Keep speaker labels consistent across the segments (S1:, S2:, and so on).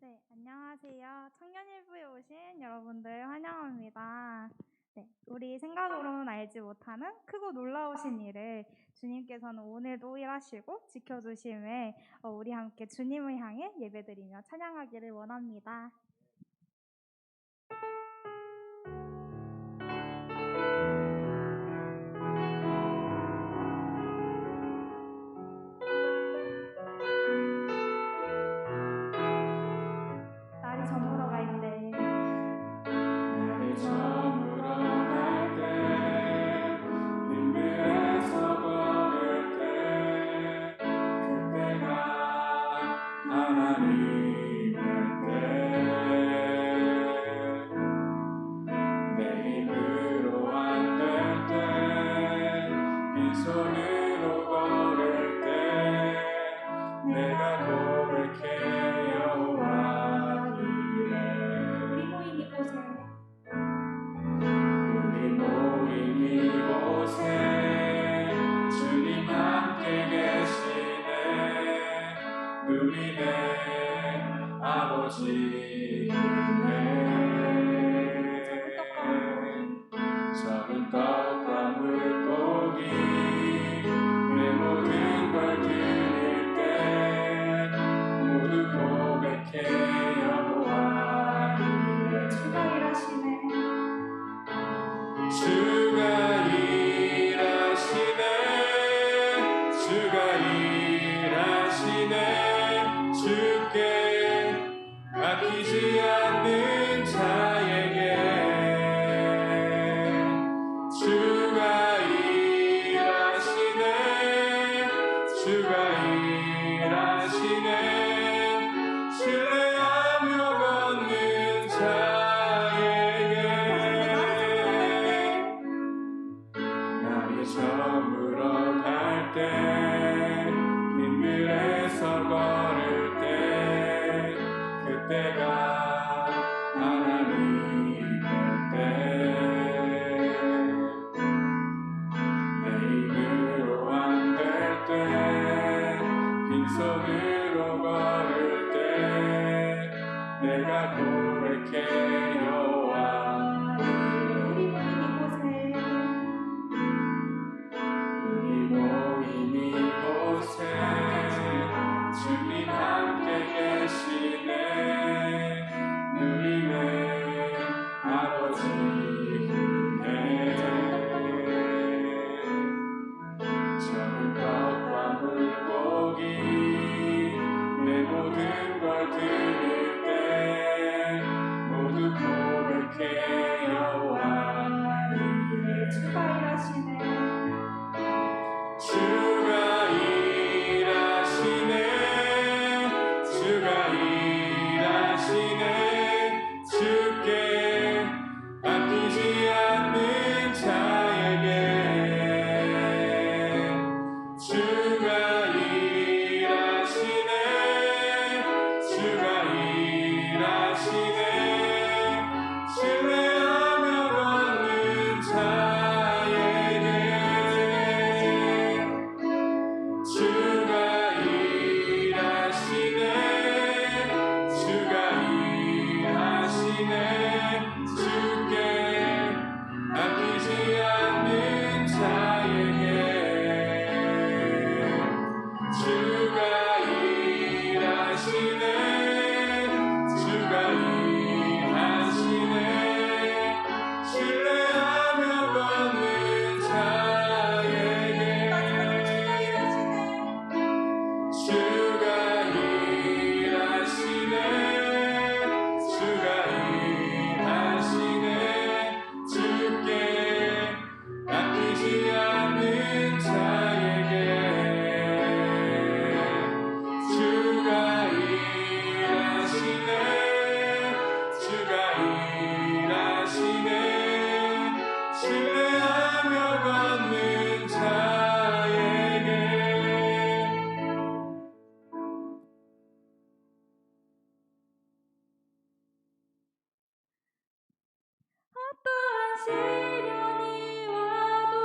S1: 네, 안녕하세요. 청년일부에 오신 여러분들 환영합니다. 네, 우리 생각으로는 알지 못하는 크고 놀라우신 일을 주님께서는 오늘도 일하시고 지켜주심에 우리 함께 주님을 향해 예배드리며 찬양하기를 원합니다. 날이 저물어 갈 때,
S2: 날이 저물어 갈 때, 빈들에서 걸을 때, 그때가 하나님의 때, 내 힘으로 안 될 때, 빈손으로 걸을 때, 내가 고백해 여호와 우리 모인 이곳에 주님 함께 계시네. 누리네 아버지네. 적은 떡과 물고기 내 모든 걸 드릴 때 모두 고백해 여호와 주가 일하시네. 주가 일하시네. 주께 아끼지 않는 자에게 주가 일하시네. 신뢰하며 걷는 자에게 날이 저물어 갈 때, 빈들에서 걸을 때, 그때가 하나님의 때. 내 힘으로 안 될 때, 빈손으로 걸을 때, 내가 고백해 여호와 우리 모인 이곳에 주님 함께 계시네. 누리네 아버지네. 적은 떡과 물고기 내 모든 걸 드릴 때 모두 고백해 여호와 주가 일하시네. 주께 아끼지 않는 자에게 주가 일하시네. 신뢰하며 걷는 자에게 주가 일하시네. 주께 아끼지 않는 자에게 주가 일하시네. 신뢰하며 걷는 자에게 주가 일하시네. 주께 아끼지 않는 자에게 주가 일하시네. 신뢰하며 걷는 자에게
S1: 어떠한 시련이 와도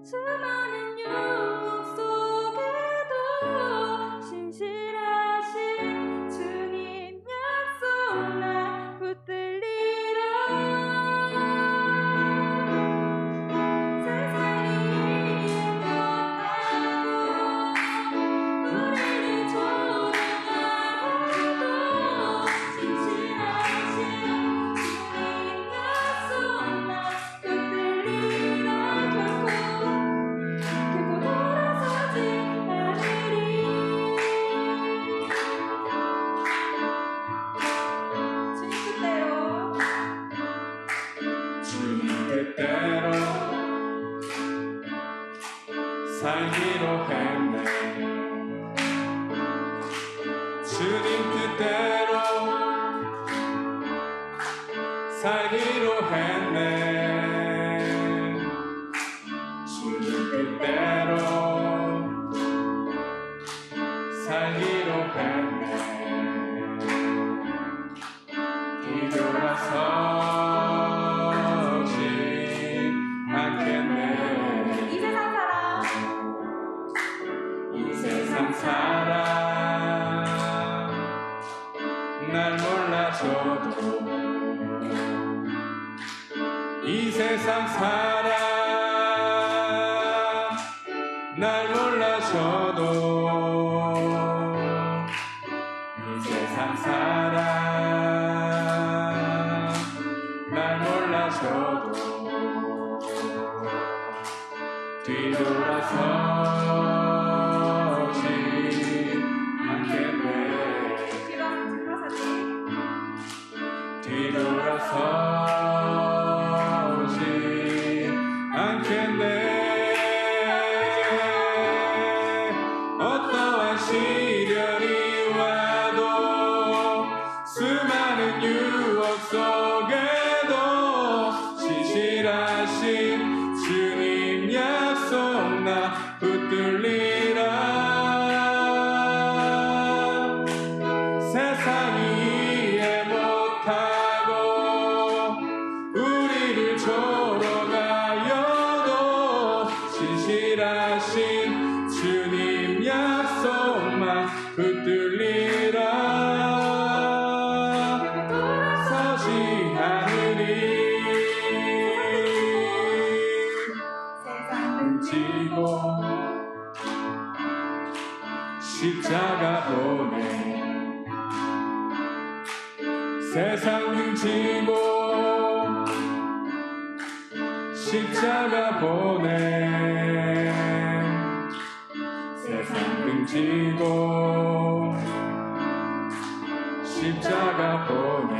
S1: 수많은 유혹 속에도 신실하신 주님
S2: 주님 뜻대로 살기로 했네. 주님 뜻대로 살기로 했네. 뒤돌아서지 않겠네. 이 세상 사람 날 몰라줘도 이 세상 사람 날 몰라줘도 이 세상 사람 날 몰라줘도 뒤돌아서지 않겠네. 뒤돌아서지 않겠네. 어떠한 시련이 와도 수많은 유혹 속에도 신실하신 주님 약속 나 붙들리라. 세상이 이해 못하고 우리를 조롱하여도 신실하신 주님 약속만 붙들리라. 서지 않으리. 세상은 지고 십자가 보내. 세상은 지고 십자가 보내. 세상은 지고 십자가 보내.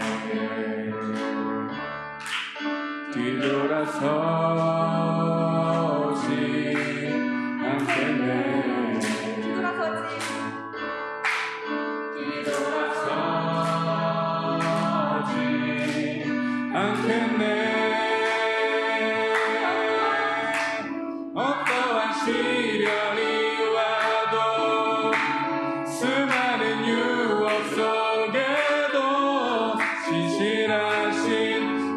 S2: 뒤돌아서지 않겠네. 뒤돌아서지 않겠네. 어떠한 시련이 와도 수많은 유혹 속에도 신실하신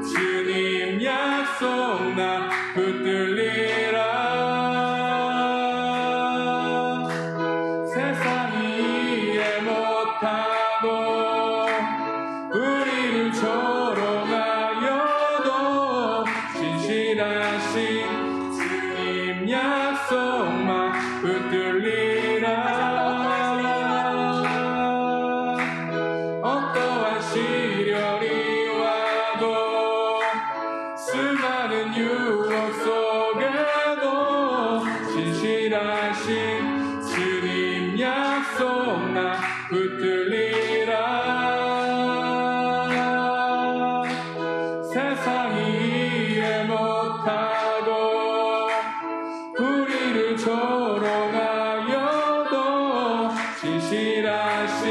S2: 주님 약속 나 붙들리라. 세상이 이해 못하고 우리를 조롱하여도 신실하신 주님 약속만 붙들리라. 어떠한 시련이 와도 수많은 유혹 속에도 신실하신 주님 약속 나 붙들리라. 세상이 이해 못하고 우리를 조롱하여도 신실하신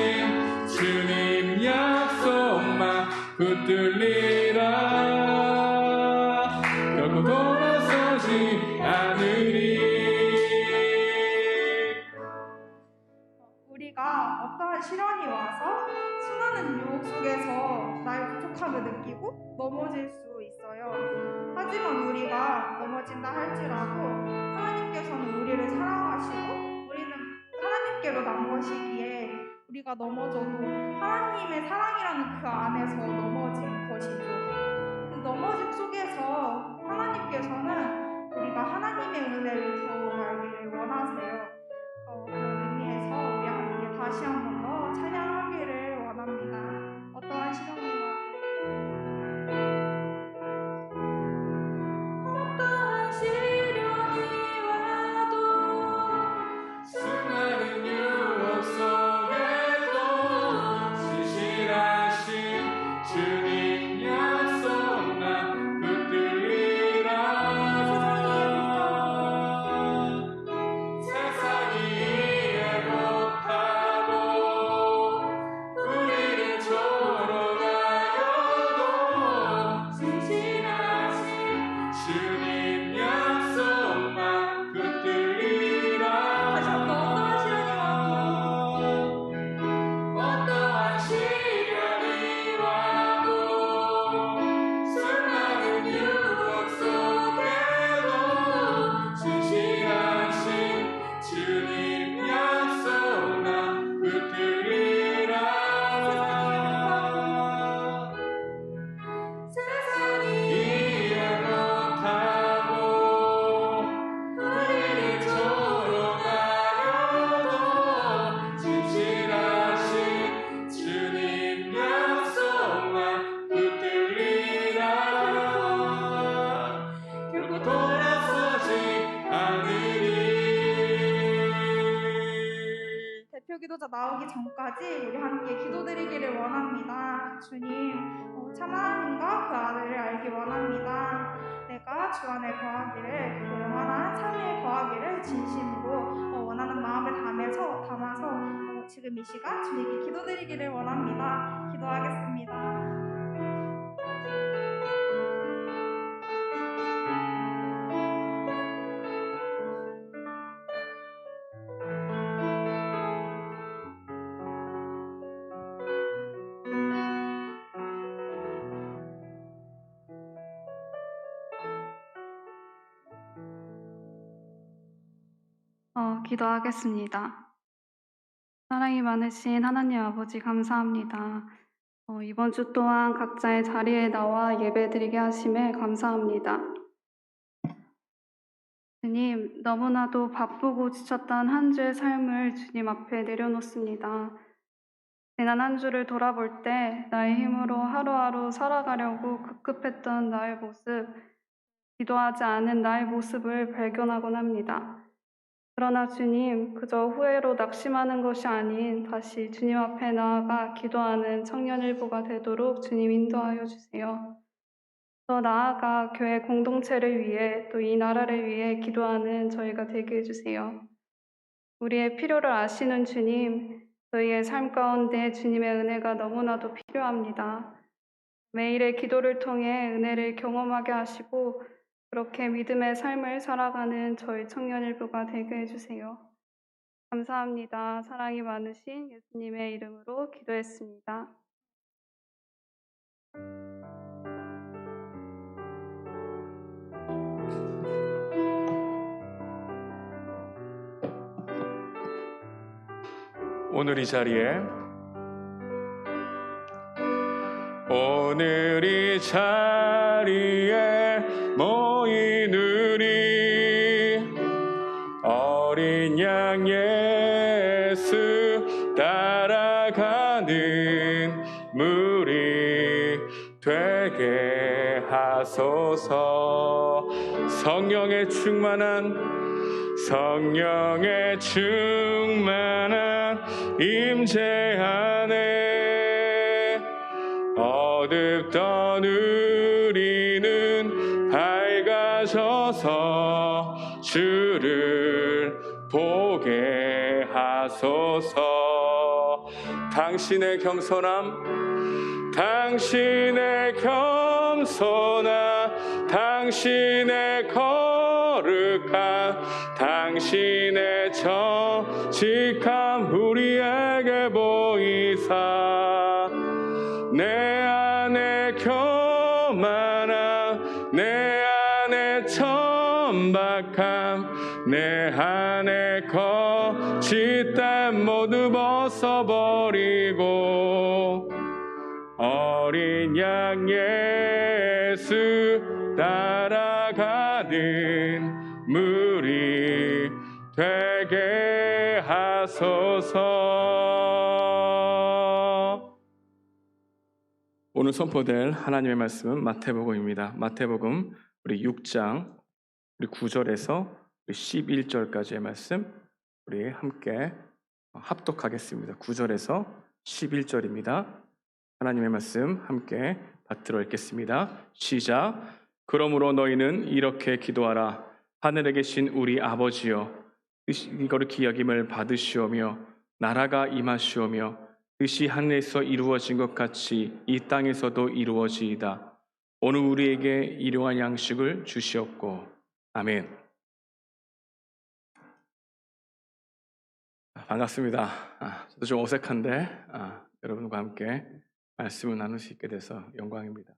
S2: 주님 약속만 붙들리라. 결코 돌아서지 않으리.
S1: 우리가 어떠한 시련이 와서 수많은 유혹 속에서 나의 부족함을 느끼고 넘어질 수 있어요. 하지만 우리가 넘어진다 할지라도 하나님께서는 우리를 사랑하시고 우리는 하나님께로 난 것이기에 우리가 넘어져도 하나님의 사랑이라는 그 안에서 넘어진 것이죠. 그 넘어짐 속에서 하나님께서는 우리가 하나님의 은혜를 더욱 알기를 원하세요. 그런 의미에서 우리 함께 다시 한 번 더 찬양하기를 원합니다. 어떠한 시련이 어떠한 시련이 와도
S2: 수많은 유혹 속에도 신실하신 주님 약속 나 붙들리라. 세상이 이해 못하고
S1: 대표 기도자 나오기 전까지 우리 함께 기도드리기를 원합니다. 주님, 참 하나님과 그 아들을 알기 원합니다. 내가 주 안에 거하기를, 그 영원한 삶에 거하기를 진심으로 원하는 마음을 담아서 지금 이 시간 주님께 기도드리기를 원합니다. 기도하겠습니다.
S3: 기도하겠습니다. 사랑이 많으신 하나님 아버지 감사합니다. 이번 주 동안 각자의 자리에 나와 예배드리게 하심에 감사합니다. 주님, 너무나도 바쁘고 지쳤던 한 주의 삶을 주님 앞에 내려놓습니다. 지난 한 주를 돌아볼 때 나의 힘으로 하루하루 살아가려고 급급했던 나의 모습, 기도하지 않은 나의 모습을 발견하곤 합니다. 그러나 주님, 그저 후회로 낙심하는 것이 아닌 다시 주님 앞에 나아가 기도하는 청년일보가 되도록 주님 인도하여 주세요. 더 나아가 교회 공동체를 위해 또 이 나라를 위해 기도하는 저희가 되게 해주세요. 우리의 필요를 아시는 주님, 저희의 삶 가운데 주님의 은혜가 너무나도 필요합니다. 매일의 기도를 통해 은혜를 경험하게 하시고 그렇게 믿음의 삶을 살아가는 저희 청년일보가 되게 해주세요. 감사합니다. 사랑이 많으신 예수님의 이름으로 기도했습니다.
S2: 오늘 이 자리에 모인 우리 어린 양 예수 따라가는 무리 되게 하소서. 성령의 충만한 임재 안에 어둡던 우리는 밝아져서 주를 보게 하소서. 당신의 거룩한 당신의 정직함 우리에게 보이사 내 안에 교만함 내 안에 천박함 내 안에 거짓됨 모두 벗어버리고 어린 양 예수 따라가는 무리 되게 하소서. 오늘 선포될 하나님의 말씀은 마태복음입니다. 마태복음 우리 6장 우리 9절에서 우리 11절까지의 말씀 우리 함께 합독하겠습니다. 9절에서 11절입니다. 하나님의 말씀 함께 받들어 읽겠습니다. 시작. 그러므로 너희는 이렇게 기도하라. 하늘에 계신 우리 아버지여, 이거를 여김을 받으시오며 나라가 임하시오며 뜻이 하늘에서 이루어진 것 같이 이 땅에서도 이루어지이다. 오늘 우리에게 일용할 양식을 주시옵고. 아멘. 반갑습니다. 저도 좀 어색한데 여러분과 함께 말씀을 나눌 수 있게 돼서 영광입니다.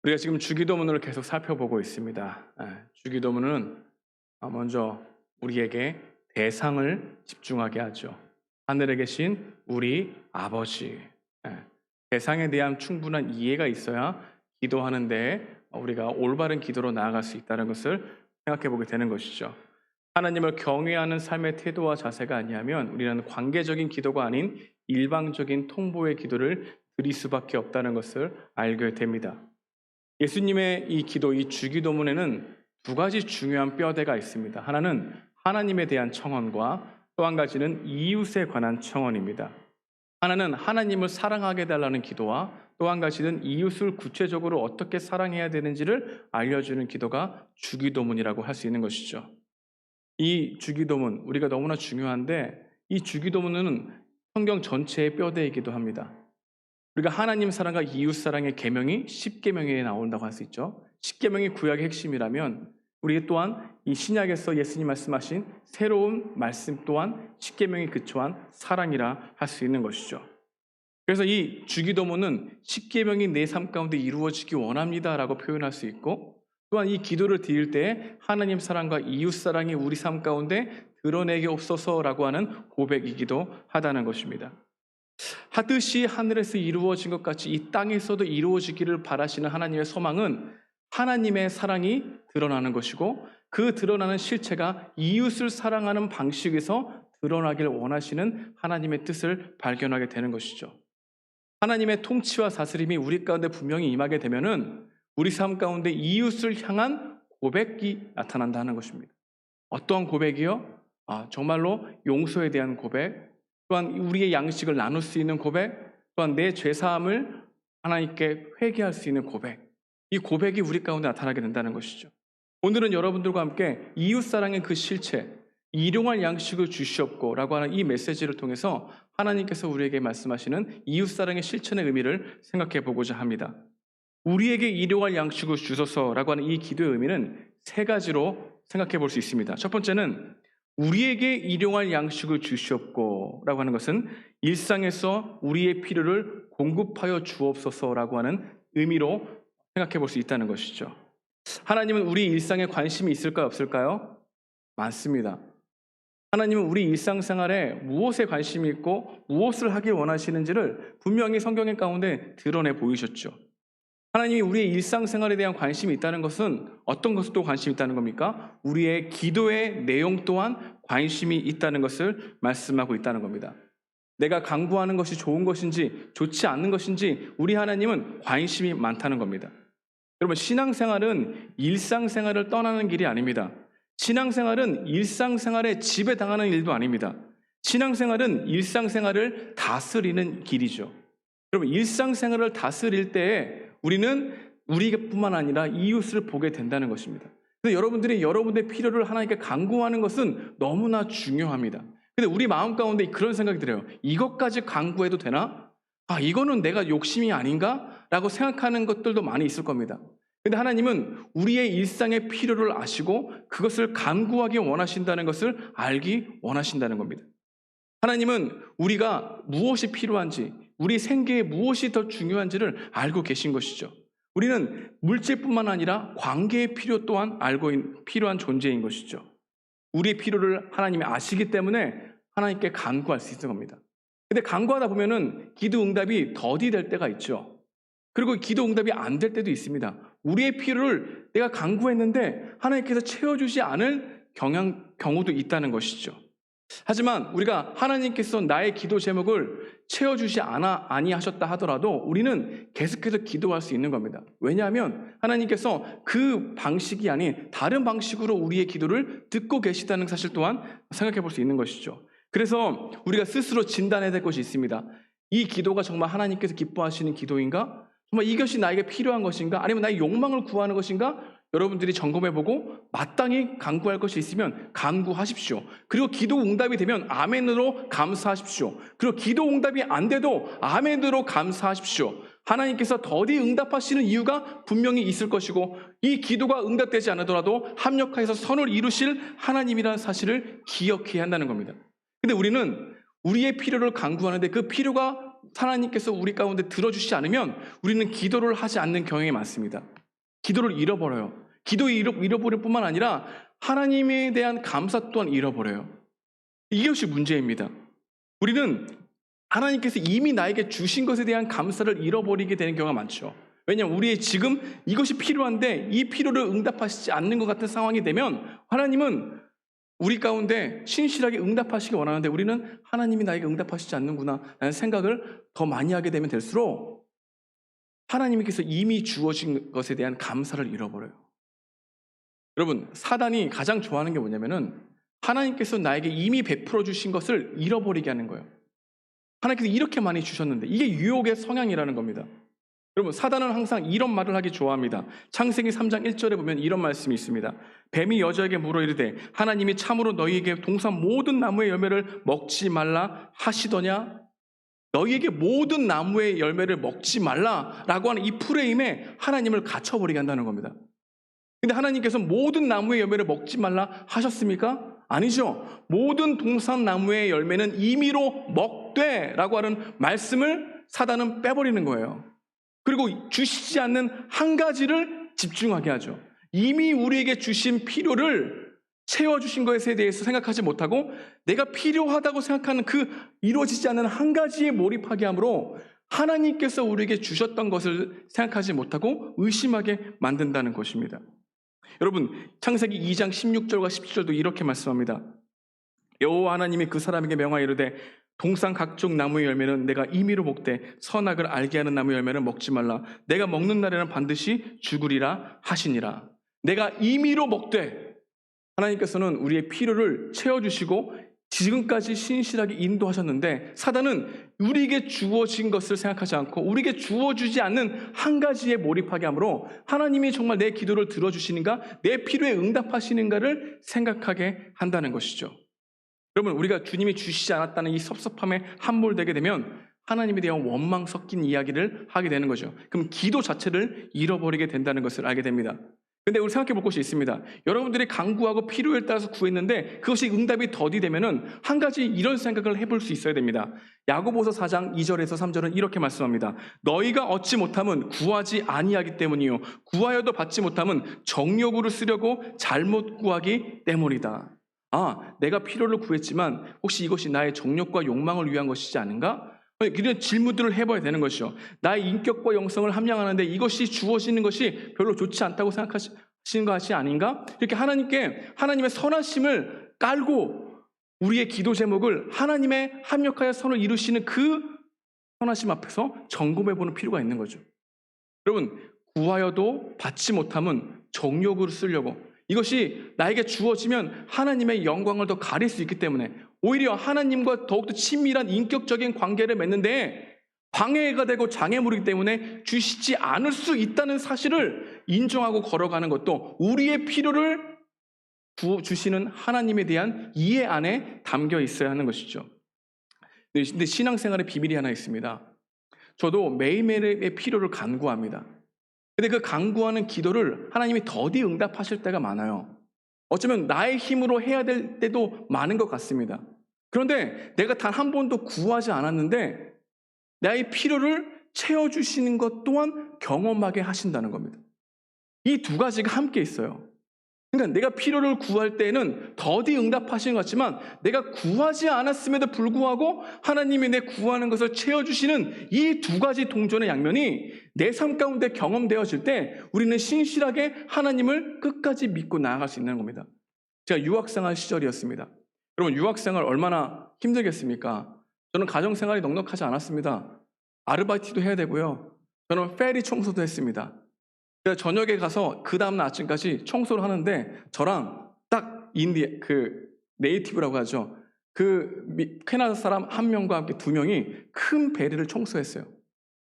S2: 우리가 지금 주기도문을 계속 살펴보고 있습니다. 주기도문은 먼저 우리에게 대상을 집중하게 하죠. 하늘에 계신 우리 아버지. 대상에 대한 충분한 이해가 있어야 기도하는데 우리가 올바른 기도로 나아갈 수 있다는 것을 생각해 보게 되는 것이죠. 하나님을 경외하는 삶의 태도와 자세가 아니하면 우리는 관계적인 기도가 아닌 일방적인 통보의 기도를 드릴 수밖에 없다는 것을 알게 됩니다. 예수님의 이 기도, 이 주기도문에는 두 가지 중요한 뼈대가 있습니다. 하나는 하나님에 대한 청언과 또 한 가지는 이웃에 관한 청원입니다. 하나는 하나님을 사랑하게 해달라는 기도와 또 한 가지는 이웃을 구체적으로 어떻게 사랑해야 되는지를 알려주는 기도가 주기도문이라고 할 수 있는 것이죠. 이 주기도문, 우리가 너무나 중요한데 이 주기도문은 성경 전체의 뼈대이기도 합니다. 우리가 하나님 사랑과 이웃 사랑의 계명이 10계명에 나온다고 할 수 있죠. 10계명이 구약의 핵심이라면 우리 또한 이 신약에서 예수님 말씀하신 새로운 말씀 또한 10계명이 그쳐한 사랑이라 할 수 있는 것이죠. 그래서 이 주기도문은 10계명이 내 삶 가운데 이루어지기 원합니다라고 표현할 수 있고, 또한 이 기도를 드릴 때 하나님 사랑과 이웃 사랑이 우리 삶 가운데 드러내게 없어서라고 하는 고백이기도 하다는 것입니다. 하듯이 하늘에서 이루어진 것 같이 이 땅에서도 이루어지기를 바라시는 하나님의 소망은 하나님의 사랑이 드러나는 것이고, 그 드러나는 실체가 이웃을 사랑하는 방식에서 드러나길 원하시는 하나님의 뜻을 발견하게 되는 것이죠. 하나님의 통치와 다스림이 우리 가운데 분명히 임하게 되면은 우리 삶 가운데 이웃을 향한 고백이 나타난다는 것입니다. 어떠한 고백이요? 정말로 용서에 대한 고백, 또한 우리의 양식을 나눌 수 있는 고백, 또한 내 죄사함을 하나님께 회개할 수 있는 고백, 이 고백이 우리 가운데 나타나게 된다는 것이죠. 오늘은 여러분들과 함께 이웃사랑의 그 실체, 일용할 양식을 주시옵고 라고 하는 이 메시지를 통해서 하나님께서 우리에게 말씀하시는 이웃사랑의 실천의 의미를 생각해 보고자 합니다. 우리에게 일용할 양식을 주소서라고 하는 이 기도의 의미는 세 가지로 생각해 볼 수 있습니다. 첫 번째는 우리에게 일용할 양식을 주시옵고 라고 하는 것은 일상에서 우리의 필요를 공급하여 주옵소서라고 하는 의미로 생각해 볼 수 있다는 것이죠. 하나님은 우리 일상에 관심이 있을까요? 없을까요? 많습니다. 하나님은 우리 일상생활에 무엇에 관심이 있고 무엇을 하길 원하시는지를 분명히 성경 가운데 드러내 보이셨죠. 하나님이 우리의 일상생활에 대한 관심이 있다는 것은 어떤 것을 또 관심이 있다는 겁니까? 우리의 기도의 내용 또한 관심이 있다는 것을 말씀하고 있다는 겁니다. 내가 강구하는 것이 좋은 것인지 좋지 않는 것인지 우리 하나님은 관심이 많다는 겁니다. 여러분, 신앙생활은 일상생활을 떠나는 길이 아닙니다. 신앙생활은 일상생활에 지배당하는 일도 아닙니다. 신앙생활은 일상생활을 다스리는 길이죠. 여러분, 일상생활을 다스릴 때에 우리는 우리뿐만 아니라 이웃을 보게 된다는 것입니다. 그래서 여러분들이 여러분의 필요를 하나님께 간구하는 것은 너무나 중요합니다. 근데 우리 마음 가운데 그런 생각이 들어요. 이것까지 간구해도 되나? 이거는 내가 욕심이 아닌가? 라고 생각하는 것들도 많이 있을 겁니다. 근데 하나님은 우리의 일상의 필요를 아시고 그것을 간구하기 원하신다는 것을 알기 원하신다는 겁니다. 하나님은 우리가 무엇이 필요한지, 우리 생계에 무엇이 더 중요한지를 알고 계신 것이죠. 우리는 물질뿐만 아니라 관계의 필요 또한 알고 필요한 존재인 것이죠. 우리의 필요를 하나님이 아시기 때문에 하나님께 간구할 수 있는 겁니다. 근데 간구하다 보면은 기도 응답이 더디될 때가 있죠. 그리고 기도 응답이 안 될 때도 있습니다. 우리의 필요를 내가 간구했는데 하나님께서 채워주지 않을 경우도 있다는 것이죠. 하지만 우리가 하나님께서 나의 기도 제목을 채워주지 아니하셨다 하더라도 우리는 계속해서 기도할 수 있는 겁니다. 왜냐하면 하나님께서 그 방식이 아닌 다른 방식으로 우리의 기도를 듣고 계시다는 사실 또한 생각해 볼 수 있는 것이죠. 그래서 우리가 스스로 진단해야 될 것이 있습니다. 이 기도가 정말 하나님께서 기뻐하시는 기도인가? 정말 이것이 나에게 필요한 것인가? 아니면 나의 욕망을 구하는 것인가? 여러분들이 점검해보고 마땅히 간구할 것이 있으면 간구하십시오. 그리고 기도 응답이 되면 아멘으로 감사하십시오. 그리고 기도 응답이 안 돼도 아멘으로 감사하십시오. 하나님께서 더디 응답하시는 이유가 분명히 있을 것이고 이 기도가 응답되지 않더라도 합력하여서 선을 이루실 하나님이라는 사실을 기억해야 한다는 겁니다. 근데 우리는 우리의 필요를 간구하는데 그 필요가 하나님께서 우리 가운데 들어주시지 않으면 우리는 기도를 하지 않는 경향이 많습니다. 기도를 잃어버려요. 기도를 잃어버릴 뿐만 아니라 하나님에 대한 감사 또한 잃어버려요. 이것이 문제입니다. 우리는 하나님께서 이미 나에게 주신 것에 대한 감사를 잃어버리게 되는 경우가 많죠. 왜냐하면 우리의 지금 이것이 필요한데 이 필요를 응답하시지 않는 것 같은 상황이 되면 하나님은 우리 가운데 신실하게 응답하시기 원하는데 우리는 하나님이 나에게 응답하시지 않는구나 라는 생각을 더 많이 하게 되면 될수록 하나님께서 이미 주어진 것에 대한 감사를 잃어버려요. 여러분, 사단이 가장 좋아하는 게 뭐냐면은 하나님께서 나에게 이미 베풀어 주신 것을 잃어버리게 하는 거예요. 하나님께서 이렇게 많이 주셨는데, 이게 유혹의 성향이라는 겁니다. 여러분, 사단은 항상 이런 말을 하기 좋아합니다. 창세기 3장 1절에 보면 이런 말씀이 있습니다. 뱀이 여자에게 물어 이르되 하나님이 참으로 너희에게 동산 모든 나무의 열매를 먹지 말라 하시더냐? 너희에게 모든 나무의 열매를 먹지 말라라고 하는 이 프레임에 하나님을 갇혀버리게 한다는 겁니다. 근데 하나님께서 모든 나무의 열매를 먹지 말라 하셨습니까? 아니죠. 모든 동산 나무의 열매는 임의로 먹되라고 하는 말씀을 사단은 빼버리는 거예요. 그리고 주시지 않는 한 가지를 집중하게 하죠. 이미 우리에게 주신 필요를 채워주신 것에 대해서 생각하지 못하고 내가 필요하다고 생각하는 그 이루어지지 않는 한 가지에 몰입하게 함으로 하나님께서 우리에게 주셨던 것을 생각하지 못하고 의심하게 만든다는 것입니다. 여러분, 창세기 2장 16절과 17절도 이렇게 말씀합니다. 여호와 하나님이 그 사람에게 명하여 이르되 동산 각종 나무의 열매는 내가 임의로 먹되 선악을 알게 하는 나무의 열매는 먹지 말라. 내가 먹는 날에는 반드시 죽으리라 하시니라. 내가 임의로 먹되, 하나님께서는 우리의 필요를 채워주시고 지금까지 신실하게 인도하셨는데 사단은 우리에게 주어진 것을 생각하지 않고 우리에게 주어주지 않는 한 가지에 몰입하게 하므로 하나님이 정말 내 기도를 들어주시는가, 내 필요에 응답하시는가를 생각하게 한다는 것이죠. 여러분, 우리가 주님이 주시지 않았다는 이 섭섭함에 함몰되게 되면 하나님에 대한 원망 섞인 이야기를 하게 되는 거죠. 그럼 기도 자체를 잃어버리게 된다는 것을 알게 됩니다. 근데 우리 생각해 볼 것이 있습니다. 여러분들이 간구하고 필요에 따라서 구했는데 그것이 응답이 더디되면은 한 가지 이런 생각을 해볼 수 있어야 됩니다. 야고보서 4장 2절에서 3절은 이렇게 말씀합니다. 너희가 얻지 못함은 구하지 아니하기 때문이요 구하여도 받지 못함은 정욕으로 쓰려고 잘못 구하기 때문이다. 내가 필요를 구했지만 혹시 이것이 나의 정욕과 욕망을 위한 것이지 않은가? 이런 질문들을 해봐야 되는 것이죠. 나의 인격과 영성을 함양하는데 이것이 주어지는 것이 별로 좋지 않다고 생각하시는 것이 아닌가? 이렇게 하나님의 선하심을 깔고 우리의 기도 제목을 하나님의 합력하여 선을 이루시는 그 선하심 앞에서 점검해 보는 필요가 있는 거죠. 여러분, 구하여도 받지 못함은 정욕으로 쓰려고, 이것이 나에게 주어지면 하나님의 영광을 더 가릴 수 있기 때문에 오히려 하나님과 더욱더 친밀한 인격적인 관계를 맺는데 방해가 되고 장애물이기 때문에 주시지 않을 수 있다는 사실을 인정하고 걸어가는 것도 우리의 필요를 주시는 하나님에 대한 이해 안에 담겨 있어야 하는 것이죠. 근데 신앙생활의 비밀이 하나 있습니다. 저도 매일매일의 필요를 간구합니다. 근데 그 간구하는 기도를 하나님이 더디 응답하실 때가 많아요. 어쩌면 나의 힘으로 해야 될 때도 많은 것 같습니다. 그런데 내가 단 한 번도 구하지 않았는데 나의 필요를 채워주시는 것 또한 경험하게 하신다는 겁니다. 이 두 가지가 함께 있어요. 그러니까 내가 필요를 구할 때는 더디 응답하시는 것 같지만 내가 구하지 않았음에도 불구하고 하나님이 내 구하는 것을 채워주시는 이 두 가지 동전의 양면이 내 삶 가운데 경험되어질 때 우리는 신실하게 하나님을 끝까지 믿고 나아갈 수 있는 겁니다. 제가 유학생활 시절이었습니다. 여러분, 유학생활 얼마나 힘들겠습니까? 저는 가정생활이 넉넉하지 않았습니다. 아르바이트도 해야 되고요. 저는 페리 청소도 했습니다. 그래서 저녁에 가서 그 다음날 아침까지 청소를 하는데 저랑 딱 네이티브라고 하죠. 캐나다 사람 한 명과 함께 두 명이 큰 배를 청소했어요.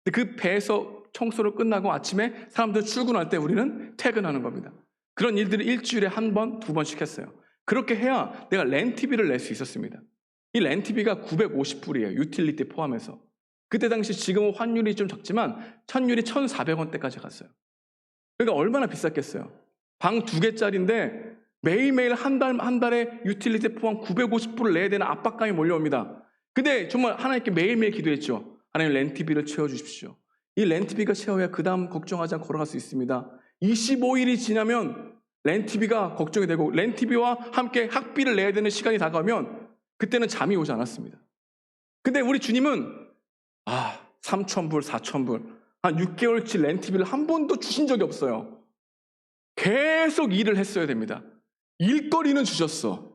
S2: 근데 그 배에서 청소를 끝나고 아침에 사람들 출근할 때 우리는 퇴근하는 겁니다. 그런 일들을 일주일에 한 번, 두 번씩 했어요. 그렇게 해야 내가 렌트비를 낼 수 있었습니다. 이 렌트비가 950불이에요. 유틸리티 포함해서. 그때 당시 지금은 환율이 좀 적지만 환율이 1,400원대까지 갔어요. 그러니까 얼마나 비쌌겠어요. 방 2개짜리인데 매일매일 한 달에 유틸리티 포함 950불을 내야 되는 압박감이 몰려옵니다. 근데 정말 하나님께 매일매일 기도했죠. 하나님, 렌트비를 채워주십시오. 이 렌트비가 채워야 그 다음 걱정하지 않고 걸어갈 수 있습니다. 25일이 지나면 렌트비가 걱정이 되고 렌트비와 함께 학비를 내야 되는 시간이 다가오면 그때는 잠이 오지 않았습니다. 근데 우리 주님은 3,000불, 4,000불 한 6개월치 렌트비를 한 번도 주신 적이 없어요. 계속 일을 했어야 됩니다. 일거리는 주셨어.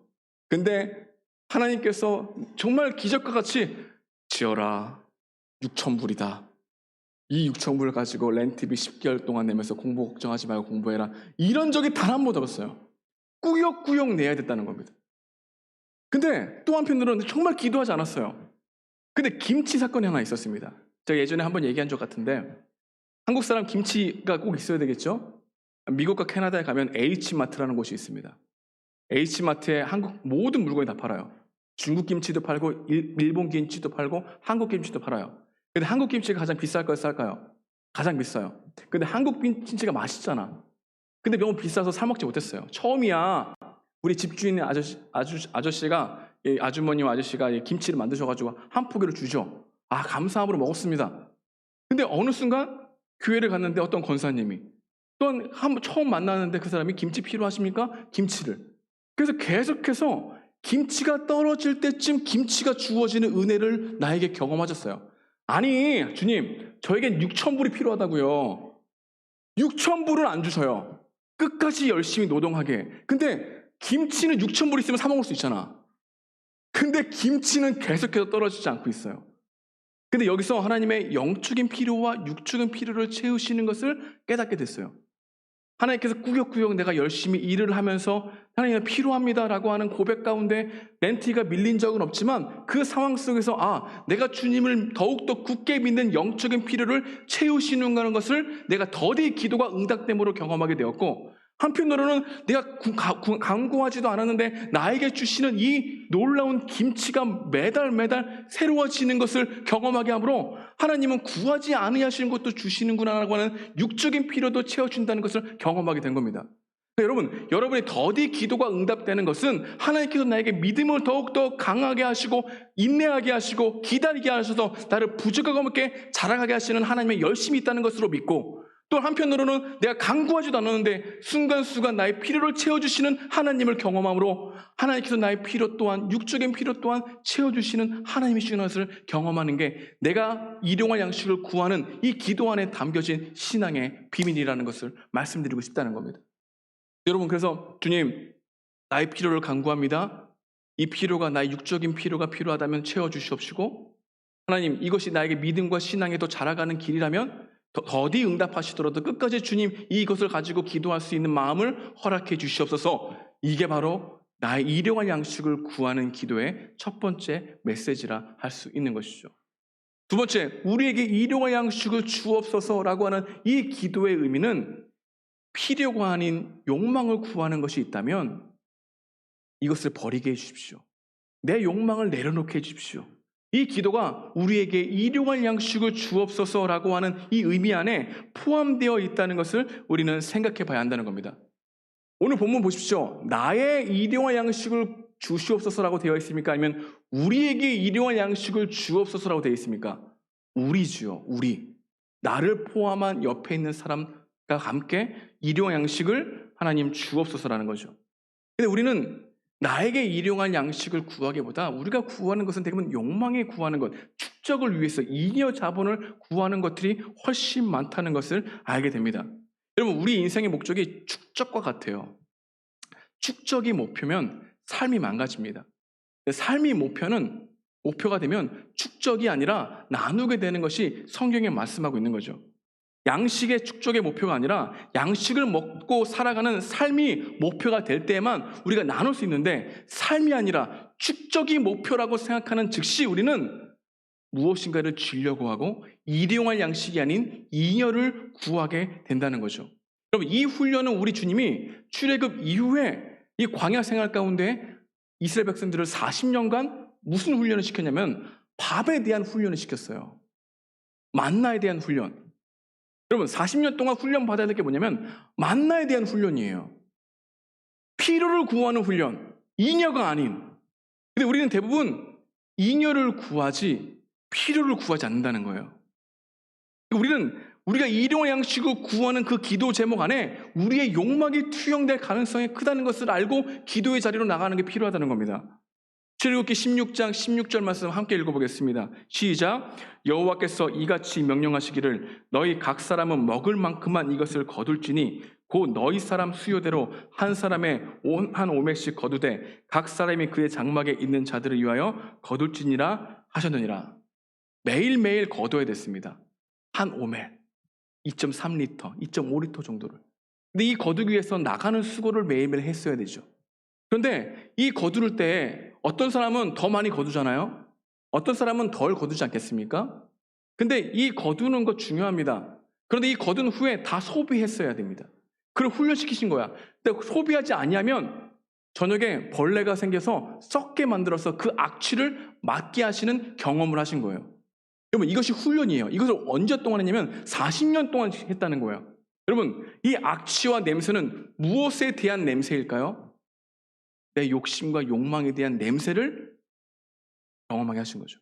S2: 근데 하나님께서 정말 기적과 같이 지어라, 6,000불이다. 이 6,000불을 가지고 렌트비 10개월 동안 내면서 공부 걱정하지 말고 공부해라. 이런 적이 단 한 번도 없었어요. 꾸역꾸역 내야 됐다는 겁니다. 근데 또 한편으로는 정말 기도하지 않았어요. 근데 김치 사건이 하나 있었습니다. 제가 예전에 한번 얘기한 적 같은데 한국 사람 김치가 꼭 있어야 되겠죠? 미국과 캐나다에 가면 H마트라는 곳이 있습니다. H마트에 한국 모든 물건이 다 팔아요. 중국 김치도 팔고 일본 김치도 팔고 한국 김치도 팔아요. 근데 한국 김치가 가장 비쌀까요? 쌀까요? 가장 비싸요. 근데 한국 김치가 맛있잖아. 근데 너무 비싸서 사 먹지 못했어요. 처음이야 우리 집주인 아저씨가 아주머니와 아저씨가 김치를 만드셔가지고 한 포기를 주죠. 아, 감사함으로 먹었습니다. 근데 어느 순간 교회를 갔는데 어떤 권사님이 또 처음 만나는데 그 사람이 김치 필요하십니까? 김치를. 그래서 계속해서 김치가 떨어질 때쯤 김치가 주어지는 은혜를 나에게 경험하셨어요. 아니 주님, 저에겐 6,000불이 필요하다고요. 6,000불을 안 주셔요. 끝까지 열심히 노동하게. 근데 김치는 6,000불 있으면 사 먹을 수 있잖아. 근데 김치는 계속해서 떨어지지 않고 있어요. 근데 여기서 하나님의 영적인 필요와 육적인 필요를 채우시는 것을 깨닫게 됐어요. 하나님께서 꾸역꾸역 내가 열심히 일을 하면서 하나님 필요합니다라고 하는 고백 가운데 렌티가 밀린 적은 없지만 그 상황 속에서 내가 주님을 더욱더 굳게 믿는 영적인 필요를 채우시는 것을 내가 더디 기도가 응답됨으로 경험하게 되었고, 한편으로는 내가 간구하지도 않았는데 나에게 주시는 이 놀라운 김치가 매달 새로워지는 것을 경험하게 하므로 하나님은 구하지 아니하시는 것도 주시는구나라고 하는 육적인 필요도 채워준다는 것을 경험하게 된 겁니다. 여러분, 여러분의 더디 기도가 응답되는 것은 하나님께서 나에게 믿음을 더욱더 강하게 하시고 인내하게 하시고 기다리게 하셔서 나를 부족하고 없게 자라가게 하시는 하나님의 열심이 있다는 것으로 믿고, 또 한편으로는 내가 간구하지도 않았는데 순간순간 나의 필요를 채워주시는 하나님을 경험함으로 하나님께서 나의 필요 또한 육적인 필요 또한 채워주시는 하나님이시는 것을 경험하는 게 내가 일용할 양식을 구하는 이 기도 안에 담겨진 신앙의 비밀이라는 것을 말씀드리고 싶다는 겁니다. 여러분, 그래서 주님, 나의 필요를 간구합니다. 이 필요가 나의 육적인 필요가 필요하다면 채워주시옵시고, 하나님, 이것이 나에게 믿음과 신앙에 더 자라가는 길이라면 더디 응답하시더라도 끝까지 주님 이것을 가지고 기도할 수 있는 마음을 허락해 주시옵소서. 이게 바로 나의 일용할 양식을 구하는 기도의 첫 번째 메시지라 할 수 있는 것이죠. 두 번째, 우리에게 일용할 양식을 주옵소서라고 하는 이 기도의 의미는 필요가 아닌 욕망을 구하는 것이 있다면 이것을 버리게 해주십시오. 내 욕망을 내려놓게 해주십시오. 이 기도가 우리에게 일용할 양식을 주옵소서라고 하는 이 의미 안에 포함되어 있다는 것을 우리는 생각해 봐야 한다는 겁니다. 오늘 본문 보십시오. 나의 일용할 양식을 주시옵소서라고 되어 있습니까? 아니면 우리에게 일용할 양식을 주옵소서라고 되어 있습니까? 우리지요. 우리. 나를 포함한 옆에 있는 사람과 함께 일용할 양식을 하나님 주옵소서라는 거죠. 근데 우리는 나에게 일용할 양식을 구하기보다 우리가 구하는 것은 대부분 욕망에 구하는 것, 축적을 위해서 잉여 자본을 구하는 것들이 훨씬 많다는 것을 알게 됩니다. 여러분, 우리 인생의 목적이 축적과 같아요. 축적이 목표면 삶이 망가집니다. 삶이 목표가 되면 축적이 아니라 나누게 되는 것이 성경에 말씀하고 있는 거죠. 양식의 축적의 목표가 아니라 양식을 먹고 살아가는 삶이 목표가 될 때에만 우리가 나눌 수 있는데, 삶이 아니라 축적이 목표라고 생각하는 즉시 우리는 무엇인가를 주려고 하고 일용할 양식이 아닌 잉여를 구하게 된다는 거죠. 여러분, 이 훈련은 우리 주님이 출애굽 이후에 이 광야 생활 가운데 이스라엘 백성들을 40년간 무슨 훈련을 시켰냐면 밥에 대한 훈련을 시켰어요. 만나에 대한 훈련. 여러분, 40년 동안 훈련 받아야 될 게 뭐냐면 만나에 대한 훈련이에요. 필요를 구하는 훈련, 잉여가 아닌. 근데 우리는 대부분 잉여를 구하지 필요를 구하지 않는다는 거예요. 우리가 일용할 양식을 구하는 그 기도 제목 안에 우리의 욕망이 투영될 가능성이 크다는 것을 알고 기도의 자리로 나가는 게 필요하다는 겁니다. 출애굽기 16장 16절 말씀 함께 읽어보겠습니다. 시작. 여호와께서 이같이 명령하시기를 너희 각 사람은 먹을 만큼만 이것을 거둘지니 곧 너희 사람 수요대로 한 사람의 한 오멜씩 거두되 각 사람이 그의 장막에 있는 자들을 위하여 거둘지니라 하셨느니라. 매일매일 거둬야 됐습니다. 한 오멜, 2.3리터, 2.5리터 정도를. 근데 이 거두기 위해서 나가는 수고를 매일매일 했어야 되죠. 그런데 이 거두를 때 어떤 사람은 더 많이 거두잖아요. 어떤 사람은 덜 거두지 않겠습니까? 근데 이 거두는 거 중요합니다. 그런데 이 거둔 후에 다 소비했어야 됩니다. 그걸 훈련시키신 거야. 근데 소비하지 아니하면 저녁에 벌레가 생겨서 썩게 만들어서 그 악취를 맡게 하시는 경험을 하신 거예요. 여러분, 이것이 훈련이에요. 이것을 언제 동안 했냐면 40년 동안 했다는 거예요. 여러분, 이 악취와 냄새는 무엇에 대한 냄새일까요? 내 욕심과 욕망에 대한 냄새를 경험하게 하신 거죠.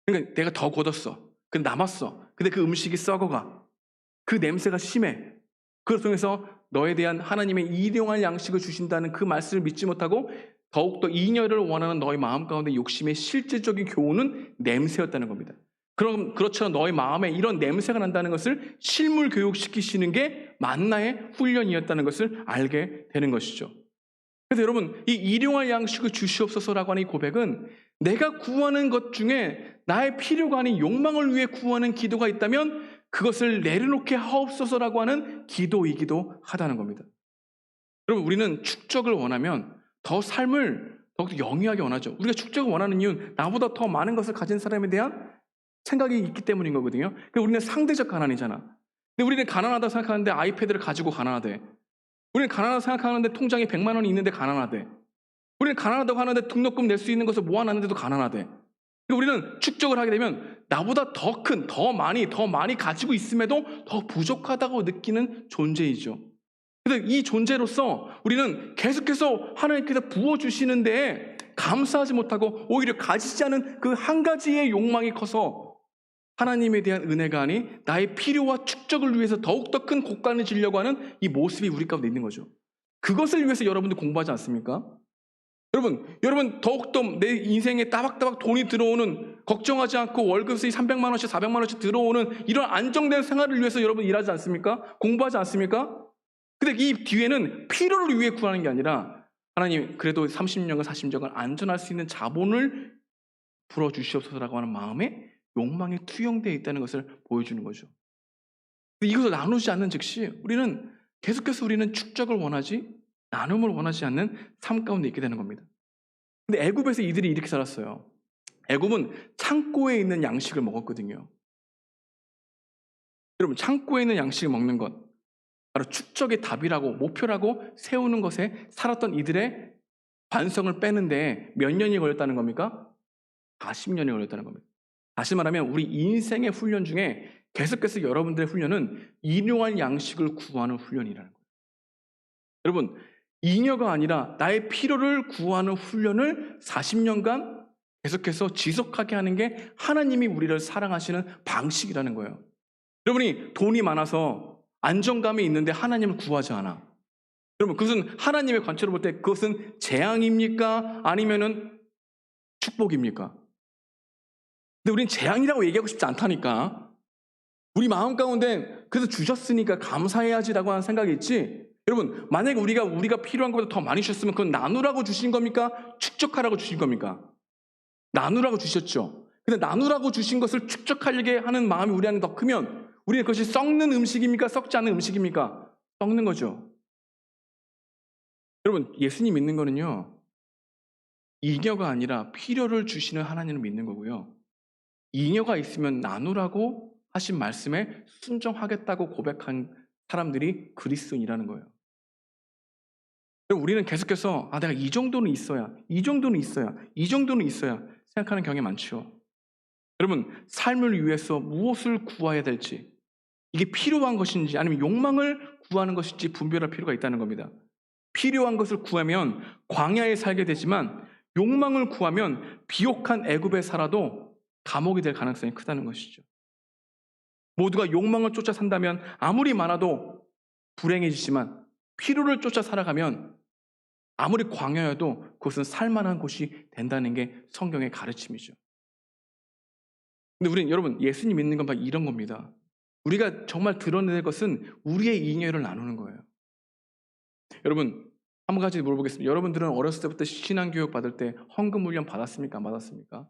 S2: 그러니까 내가 더 거뒀어. 근데 남았어. 근데 그 음식이 썩어가. 그 냄새가 심해. 그걸 통해서 너에 대한 하나님의 일용할 양식을 주신다는 그 말씀을 믿지 못하고 더욱더 잉여를 원하는 너의 마음 가운데 욕심의 실질적인 교훈은 냄새였다는 겁니다. 그럼 그렇죠. 너의 마음에 이런 냄새가 난다는 것을 실물 교육시키시는 게 만나의 훈련이었다는 것을 알게 되는 것이죠. 그래서 여러분, 이 일용할 양식을 주시옵소서라고 하는 이 고백은 내가 구하는 것 중에 나의 필요가 아닌 욕망을 위해 구하는 기도가 있다면 그것을 내려놓게 하옵소서라고 하는 기도이기도 하다는 겁니다. 여러분, 우리는 축적을 원하면 더 삶을 더욱더 영위하게 원하죠. 우리가 축적을 원하는 이유는 나보다 더 많은 것을 가진 사람에 대한 생각이 있기 때문인 거거든요. 그러니까 우리는 상대적 가난이잖아. 근데 우리는 가난하다고 생각하는데 아이패드를 가지고 가난하대. 우리는 가난하다고 생각하는데 통장에 100만 원이 있는데 가난하대. 우리는 가난하다고 하는데 등록금 낼 수 있는 것을 모아놨는데도 가난하대. 그러니까 우리는 축적을 하게 되면 나보다 더 큰, 더 많이 가지고 있음에도 더 부족하다고 느끼는 존재이죠. 그래서 이 존재로서 우리는 계속해서 하나님께서 부어주시는 데에 감사하지 못하고 오히려 가지지 않은 그 한 가지의 욕망이 커서 하나님에 대한 은혜가 아닌 나의 필요와 축적을 위해서 더욱더 큰 곡간을 지려고 하는 이 모습이 우리 가운데 있는 거죠. 그것을 위해서 여러분들 공부하지 않습니까? 여러분 더욱더 내 인생에 따박따박 돈이 들어오는, 걱정하지 않고 월급이 300만 원씩 400만 원씩 들어오는 이런 안정된 생활을 위해서 여러분 일하지 않습니까? 공부하지 않습니까? 근데 이 뒤에는 필요를 위해 구하는 게 아니라 하나님, 그래도 30년간 40년간 안전할 수 있는 자본을 불어주시옵소서라고 하는 마음에 욕망이 투영되어 있다는 것을 보여주는 거죠. 이것을 나누지 않는 즉시 우리는 계속해서 축적을 원하지 나눔을 원하지 않는 삶 가운데 있게 되는 겁니다. 근데 애굽에서 이들이 이렇게 살았어요. 애굽은 창고에 있는 양식을 먹었거든요. 여러분, 창고에 있는 양식을 먹는 것, 바로 축적의 답이라고 목표라고 세우는 것에 살았던 이들의 관성을 빼는데 몇 년이 걸렸다는 겁니까? 40년이 걸렸다는 겁니다. 다시 말하면 우리 인생의 훈련 중에 계속해서 여러분들의 훈련은 일용할 양식을 구하는 훈련이라는 거예요. 여러분, 잉여가 아니라 나의 필요를 구하는 훈련을 40년간 계속해서 지속하게 하는 게 하나님이 우리를 사랑하시는 방식이라는 거예요. 여러분이 돈이 많아서 안정감이 있는데 하나님을 구하지 않아. 여러분, 그것은 하나님의 관점으로 볼 때 그것은 재앙입니까? 아니면은 축복입니까? 근데 우린 재앙이라고 얘기하고 싶지 않다니까. 우리 마음 가운데 그래서 주셨으니까 감사해야지라고 하는 생각이 있지. 여러분, 만약에 우리가 필요한 것보다 더 많이 주셨으면 그건 나누라고 주신 겁니까? 축적하라고 주신 겁니까? 나누라고 주셨죠. 근데 나누라고 주신 것을 축적하려게 하는 마음이 우리 안에 더 크면 우리는 그것이 썩는 음식입니까? 썩지 않는 음식입니까? 썩는 거죠. 여러분, 예수님 믿는 거는요, 잉여가 아니라 필요를 주시는 하나님을 믿는 거고요. 잉여가 있으면 나누라고 하신 말씀에 순종하겠다고 고백한 사람들이 그리스도인이라는 거예요. 우리는 계속해서 내가 이 정도는 있어야 생각하는 경향이 많죠. 여러분, 삶을 위해서 무엇을 구해야 될지, 이게 필요한 것인지 아니면 욕망을 구하는 것인지 분별할 필요가 있다는 겁니다. 필요한 것을 구하면 광야에 살게 되지만 욕망을 구하면 비옥한 애굽에 살아도 감옥이 될 가능성이 크다는 것이죠. 모두가 욕망을 쫓아 산다면 아무리 많아도 불행해지지만 필요를 쫓아 살아가면 아무리 광야여도 그것은 살만한 곳이 된다는 게 성경의 가르침이죠. 근데 우리는 여러분, 예수님 믿는 건 바로 이런 겁니다. 우리가 정말 드러낼 것은 우리의 잉여를 나누는 거예요. 여러분, 한 가지 물어보겠습니다. 여러분들은 어렸을 때부터 신앙교육 받을 때 헌금 훈련 받았습니까? 안 받았습니까?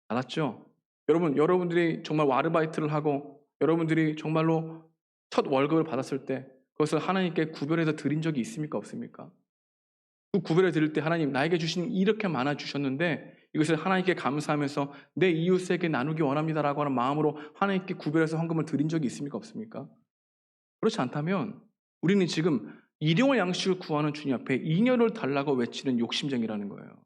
S2: 받았죠? 여러분들이 정말 아르바이트를 하고 여러분들이 정말로 첫 월급을 받았을 때 그것을 하나님께 구별해서 드린 적이 있습니까? 없습니까? 그 구별해 드릴 때 하나님 나에게 주신 이렇게 많아 주셨는데 이것을 하나님께 감사하면서 내 이웃에게 나누기 원합니다라고 하는 마음으로 하나님께 구별해서 헌금을 드린 적이 있습니까? 없습니까? 그렇지 않다면 우리는 지금 일용할 양식을 구하는 주님 앞에 잉여를 달라고 외치는 욕심쟁이라는 거예요.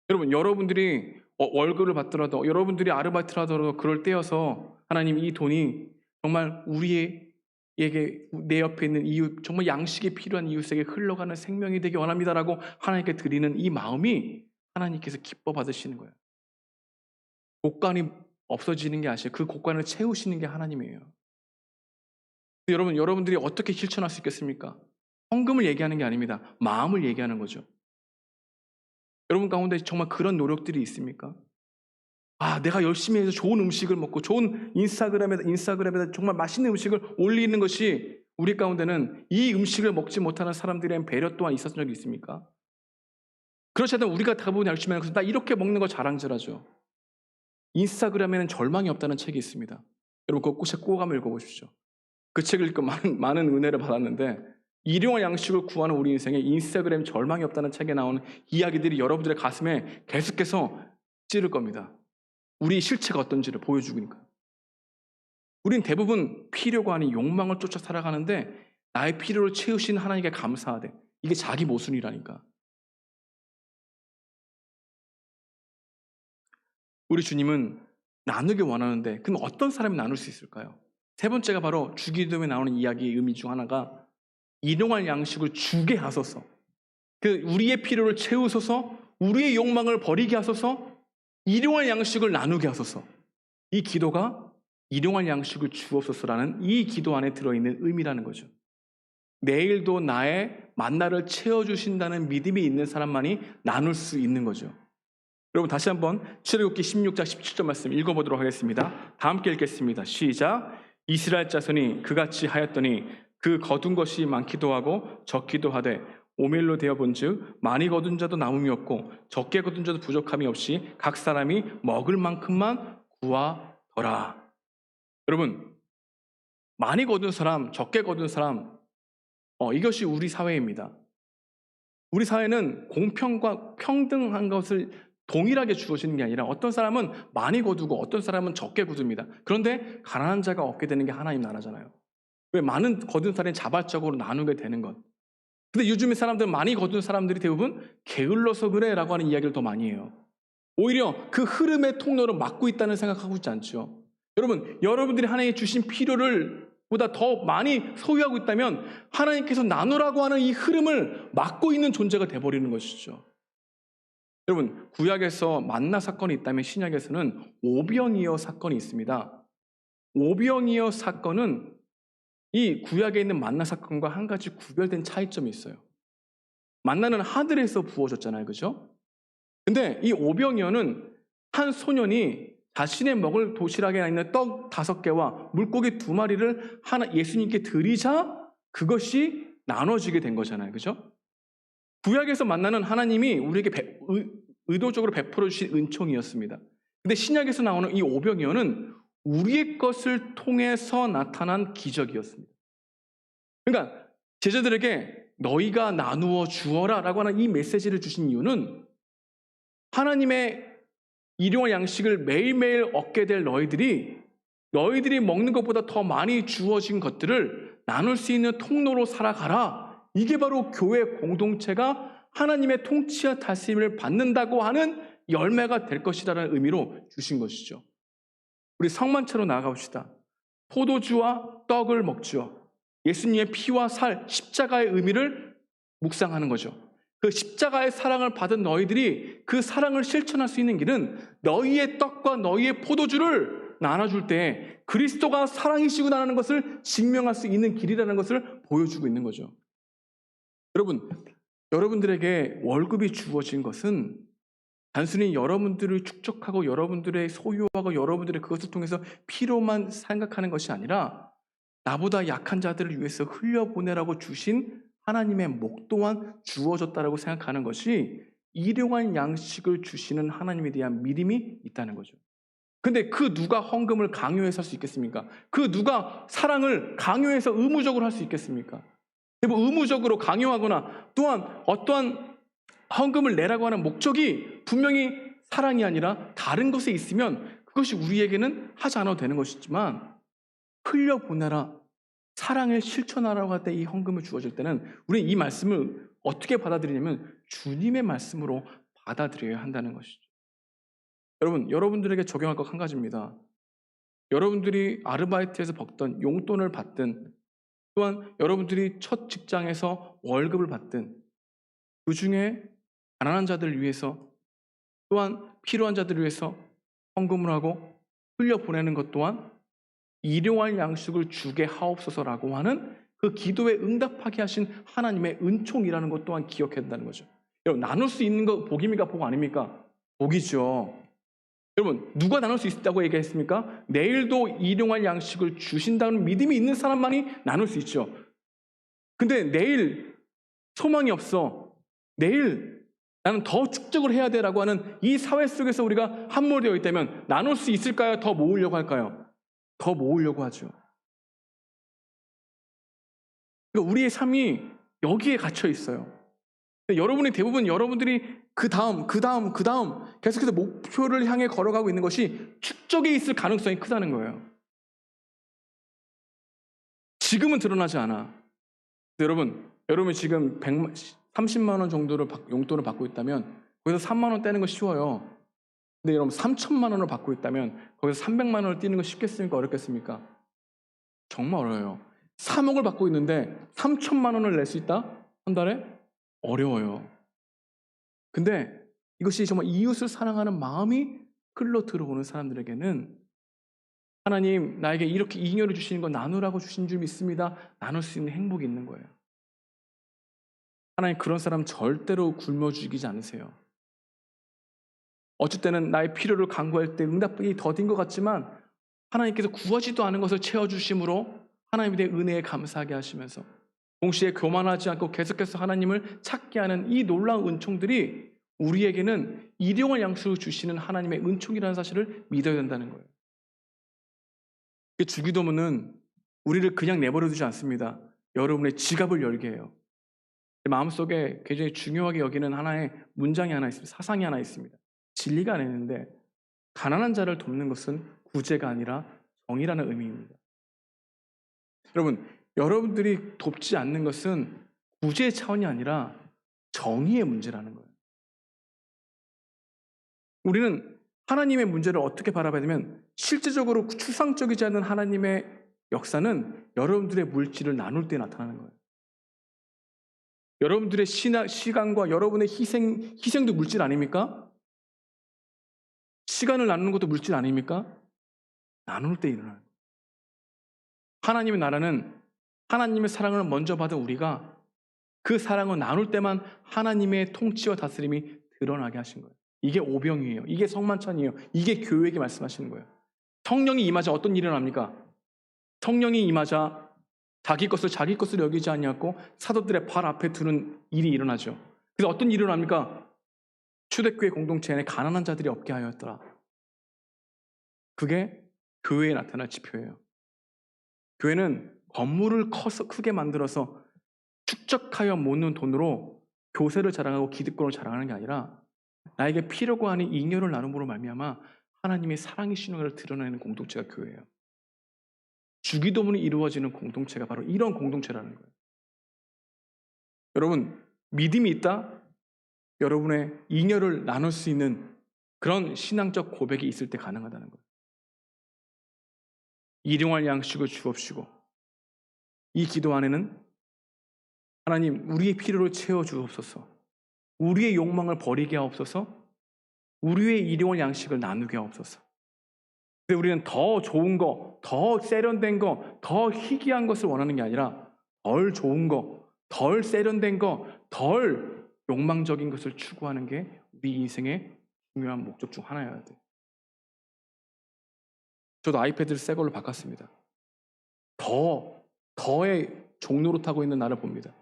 S2: 여러분, 여러분들이 월급을 받더라도 여러분들이 아르바이트를 하더라도 그럴 때여서 하나님 이 돈이 정말 우리에게 내 옆에 있는 이웃, 정말 양식이 필요한 이웃에게 흘러가는 생명이 되기 원합니다라고 하나님께 드리는 이 마음이 하나님께서 기뻐 받으시는 거예요. 곡간이 없어지는 게 아니라 그 곡간을 채우시는 게 하나님이에요. 여러분들이 어떻게 실천할 수 있겠습니까? 헌금을 얘기하는 게 아닙니다. 마음을 얘기하는 거죠. 여러분 가운데 정말 그런 노력들이 있습니까? 내가 열심히 해서 좋은 음식을 먹고 좋은 인스타그램에다 정말 맛있는 음식을 올리는 것이 우리 가운데는 이 음식을 먹지 못하는 사람들에 대한 배려 또한 있었던 적이 있습니까? 그렇지 않다면 우리가 대부분 열심히 하는 것은 나 이렇게 먹는 거 자랑질하죠. 인스타그램에는 절망이 없다는 책이 있습니다. 여러분 그거 꼭 한번 읽어보십시오. 그 책을 읽고 많은 은혜를 받았는데 일용할 양식을 구하는 우리 인생에 인스타그램 절망이 없다는 책에 나오는 이야기들이 여러분들의 가슴에 계속해서 찌를 겁니다. 우리 실체가 어떤지를 보여주니까. 우린 대부분 필요가 아닌 욕망을 쫓아 살아가는데 나의 필요를 채우신 하나님께 감사하되 이게 자기 모순이라니까. 우리 주님은 나누길 원하는데 그럼 어떤 사람이 나눌 수 있을까요? 세 번째가 바로 주기도문에 나오는 이야기의 의미 중 하나가 일용할 양식을 주게 하소서. 우리의 필요를 채우소서, 우리의 욕망을 버리게 하소서, 일용할 양식을 나누게 하소서. 이 기도가 일용할 양식을 주옵소서라는 이 기도 안에 들어있는 의미라는 거죠. 내일도 나의 만나를 채워주신다는 믿음이 있는 사람만이 나눌 수 있는 거죠. 여러분 다시 한번 출애굽기 16장 17절 말씀 읽어보도록 하겠습니다. 다 함께 읽겠습니다. 시작. 이스라엘 자손이 그같이 하였더니 그 거둔 것이 많기도 하고 적기도 하되 오멜로 되어 본즉 많이 거둔 자도 남음이 없고 적게 거둔 자도 부족함이 없이 각 사람이 먹을 만큼만 구하더라. 여러분 많이 거둔 사람, 적게 거둔 사람 이것이 우리 사회입니다. 우리 사회는 공평과 평등한 것을 동일하게 주어지는 게 아니라 어떤 사람은 많이 거두고 어떤 사람은 적게 거둡니다. 그런데 가난한 자가 얻게 되는 게 하나님 나라잖아요. 왜 많은 거둔 사람이 자발적으로 나누게 되는 것. 근데 요즘에 사람들은 많이 거둔 사람들이 대부분 게을러서 그래 라고 하는 이야기를 더 많이 해요. 오히려 그 흐름의 통로를 막고 있다는 생각하고 있지 않죠. 여러분들이 하나님이 주신 필요를 보다 더 많이 소유하고 있다면 하나님께서 나누라고 하는 이 흐름을 막고 있는 존재가 돼버리는 것이죠. 여러분 구약에서 만나 사건이 있다면 신약에서는 오병이어 사건이 있습니다. 오병이어 사건은 이 구약에 있는 만나 사건과 한 가지 구별된 차이점이 있어요. 만나는 하늘에서 부어졌잖아요. 그죠? 근데 이 오병이어는 한 소년이 자신의 먹을 도시락에 있는 떡 5개와 물고기 2마리를 예수님께 드리자 그것이 나눠지게 된 거잖아요. 그죠? 구약에서 만나는 하나님이 우리에게 의도적으로 베풀어 주신 은총이었습니다. 근데 신약에서 나오는 이 오병이어는 우리의 것을 통해서 나타난 기적이었습니다. 그러니까 제자들에게 너희가 나누어 주어라 라고 하는 이 메시지를 주신 이유는 하나님의 일용할 양식을 매일매일 얻게 될 너희들이 먹는 것보다 더 많이 주어진 것들을 나눌 수 있는 통로로 살아가라. 이게 바로 교회 공동체가 하나님의 통치와 다스림을 받는다고 하는 열매가 될 것이라는 의미로 주신 것이죠. 우리 성만찬으로 나아가봅시다. 포도주와 떡을 먹죠. 예수님의 피와 살, 십자가의 의미를 묵상하는 거죠. 그 십자가의 사랑을 받은 너희들이 그 사랑을 실천할 수 있는 길은 너희의 떡과 너희의 포도주를 나눠줄 때 그리스도가 사랑이시구나라는 것을 증명할 수 있는 길이라는 것을 보여주고 있는 거죠. 여러분들에게 월급이 주어진 것은 단순히 여러분들을 축적하고 여러분들의 소유하고 여러분들의 그것을 통해서 필요만 생각하는 것이 아니라 나보다 약한 자들을 위해서 흘려보내라고 주신 하나님의 목도한 주어졌다라고 생각하는 것이 일용할 양식을 주시는 하나님에 대한 믿음이 있다는 거죠. 근데 그 누가 헌금을 강요해서 할 수 있겠습니까? 그 누가 사랑을 강요해서 의무적으로 할 수 있겠습니까? 대부분 의무적으로 강요하거나 또한 어떠한 헌금을 내라고 하는 목적이 분명히 사랑이 아니라 다른 것에 있으면 그것이 우리에게는 하지 않아도 되는 것이지만 흘려보내라, 사랑을 실천하라고 할 때 이 헌금을 주어질 때는 우리는 이 말씀을 어떻게 받아들이냐면 주님의 말씀으로 받아들여야 한다는 것이죠. 여러분들에게 적용할 것 한 가지입니다. 여러분들이 아르바이트에서 받던 용돈을 받든 또한 여러분들이 첫 직장에서 월급을 받든 그 중에 가난한 자들을 위해서 또한 필요한 자들을 위해서 헌금을 하고 흘려보내는 것 또한 일용할 양식을 주게 하옵소서라고 하는 그 기도에 응답하게 하신 하나님의 은총이라는 것 또한 기억해야 된다는 거죠. 여러분, 나눌 수 있는 거 복입니까? 복 아닙니까? 복이죠. 여러분, 누가 나눌 수 있다고 얘기했습니까? 내일도 일용할 양식을 주신다는 믿음이 있는 사람만이 나눌 수 있죠. 근데 내일 소망이 없어, 내일 나는 더 축적을 해야 돼라고 하는 이 사회 속에서 우리가 함몰되어 있다면 나눌 수 있을까요? 더 모으려고 할까요? 더 모으려고 하죠. 그러니까 우리의 삶이 여기에 갇혀 있어요. 여러분들이 그 다음 계속해서 목표를 향해 걸어가고 있는 것이 축적에 있을 가능성이 크다는 거예요. 지금은 드러나지 않아. 여러분이 지금 30만 원 정도를 용돈을 받고 있다면 거기서 3만 원 떼는 거 쉬워요. 근데 여러분 3천만 원을 받고 있다면 거기서 300만 원을 떼는 거 쉽겠습니까? 어렵겠습니까? 정말 어려워요. 3억을 받고 있는데 3천만 원을 낼 수 있다? 한 달에? 어려워요. 근데 이것이 정말 이웃을 사랑하는 마음이 흘러 들어오는 사람들에게는 하나님 나에게 이렇게 잉여를 주시는 거 나누라고 주신 줄 믿습니다. 나눌 수 있는 행복이 있는 거예요. 하나님 그런 사람 절대로 굶어 죽이지 않으세요. 어쩔 때는 나의 필요를 간구할 때 응답이 더딘 것 같지만 하나님께서 구하지도 않은 것을 채워주심으로 하나님에 대해 은혜에 감사하게 하시면서 동시에 교만하지 않고 계속해서 하나님을 찾게 하는 이 놀라운 은총들이 우리에게는 일용할 양식을 주시는 하나님의 은총이라는 사실을 믿어야 된다는 거예요. 주기도문은 우리를 그냥 내버려 두지 않습니다. 여러분의 지갑을 열게 해요. 마음속에 굉장히 중요하게 여기는 하나의 문장이 하나 있습니다. 사상이 하나 있습니다. 진리가 하나 있는데 가난한 자를 돕는 것은 구제가 아니라 정의라는 의미입니다. 여러분들이 돕지 않는 것은 구제의 차원이 아니라 정의의 문제라는 거예요. 우리는 하나님의 문제를 어떻게 바라봐야 되면 실제적으로 추상적이지 않은 하나님의 역사는 여러분들의 물질을 나눌 때 나타나는 거예요. 여러분들의 시간과 여러분의 희생도 물질 아닙니까? 시간을 나누는 것도 물질 아닙니까? 나눌 때 일어나는 거예요. 하나님의 나라는 하나님의 사랑을 먼저 받은 우리가 그 사랑을 나눌 때만 하나님의 통치와 다스림이 드러나게 하신 거예요. 이게 오병이에요. 이게 성만찬이에요. 이게 교회에게 말씀하시는 거예요. 성령이 임하자 어떤 일이 일어납니까? 성령이 임하자 자기 것을 여기지 아니하고 사도들의 발 앞에 두는 일이 일어나죠. 그래서 어떤 일이 일어납니까? 초대교회 공동체 안에 가난한 자들이 없게 하였더라. 그게 교회에 나타날 지표예요. 교회는 건물을 크게 만들어서 축적하여 모는 돈으로 교세를 자랑하고 기득권을 자랑하는 게 아니라 나에게 필요고 하는 잉여를 나눔으로 말미암아 하나님의 사랑이시는 것을 드러내는 공동체가 교회예요. 주기도문이 이루어지는 공동체가 바로 이런 공동체라는 거예요. 여러분, 믿음이 있다? 여러분의 잉여를 나눌 수 있는 그런 신앙적 고백이 있을 때 가능하다는 거예요. 일용할 양식을 주옵시고 이 기도 안에는 하나님 우리의 필요를 채워주옵소서, 우리의 욕망을 버리게 하옵소서, 우리의 일용할 양식을 나누게 하옵소서. 근데 우리는 더 좋은 거, 더 세련된 거, 더 희귀한 것을 원하는 게 아니라 덜 좋은 거, 덜 세련된 거, 덜 욕망적인 것을 추구하는 게 우리 인생의 중요한 목적 중 하나여야 돼. 저도 아이패드를 새 걸로 바꿨습니다. 더의 종로로 타고 있는 나를 봅니다.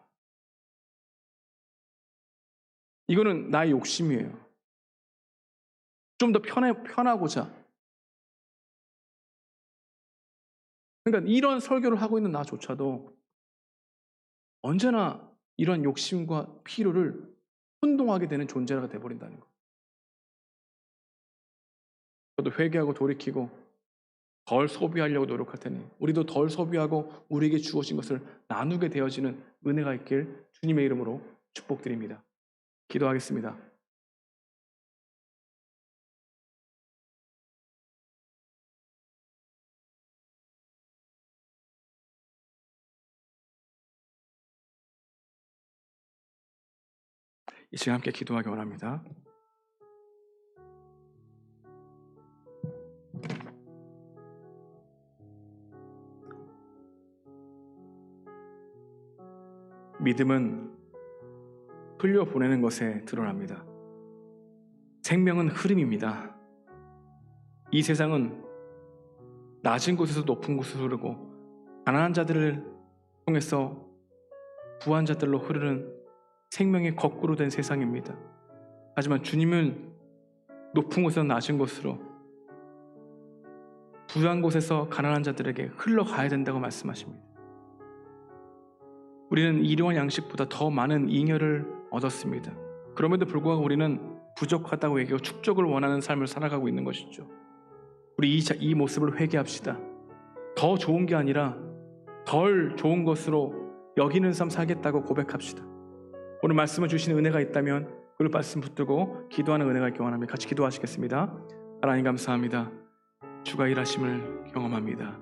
S2: 이거는 나의 욕심이에요. 좀 더 편하고자. 그러니까 이런 설교를 하고 있는 나조차도 언제나 이런 욕심과 필요를 혼동하게 되는 존재가 되어버린다는 것. 저도 회개하고 돌이키고 덜 소비하려고 노력할 테니 우리도 덜 소비하고 우리에게 주어진 것을 나누게 되어지는 은혜가 있길 주님의 이름으로 축복드립니다. 기도하겠습니다. 이 시간 함께 기도하기 원합니다. 믿음은 흘려보내는 것에 드러납니다. 생명은 흐름입니다. 이 세상은 낮은 곳에서 높은 곳으로 흐르고 가난한 자들을 통해서 부한 자들로 흐르는 생명이 거꾸로 된 세상입니다. 하지만 주님은 높은 곳에서 낮은 곳으로 부한 곳에서 가난한 자들에게 흘러가야 된다고 말씀하십니다. 우리는 일용할 양식보다 더 많은 잉여를 얻었습니다. 그럼에도 불구하고 우리는 부족하다고 얘기하고 축적을 원하는 삶을 살아가고 있는 것이죠. 우리 이 모습을 회개합시다. 더 좋은 게 아니라 덜 좋은 것으로 여기는 삶 살겠다고 고백합시다. 오늘 말씀을 주시는 은혜가 있다면 그 말씀 붙들고 기도하는 은혜가 있기 원합니다. 같이 기도하시겠습니다. 하나님 감사합니다. 주가 일하심을 경험합니다.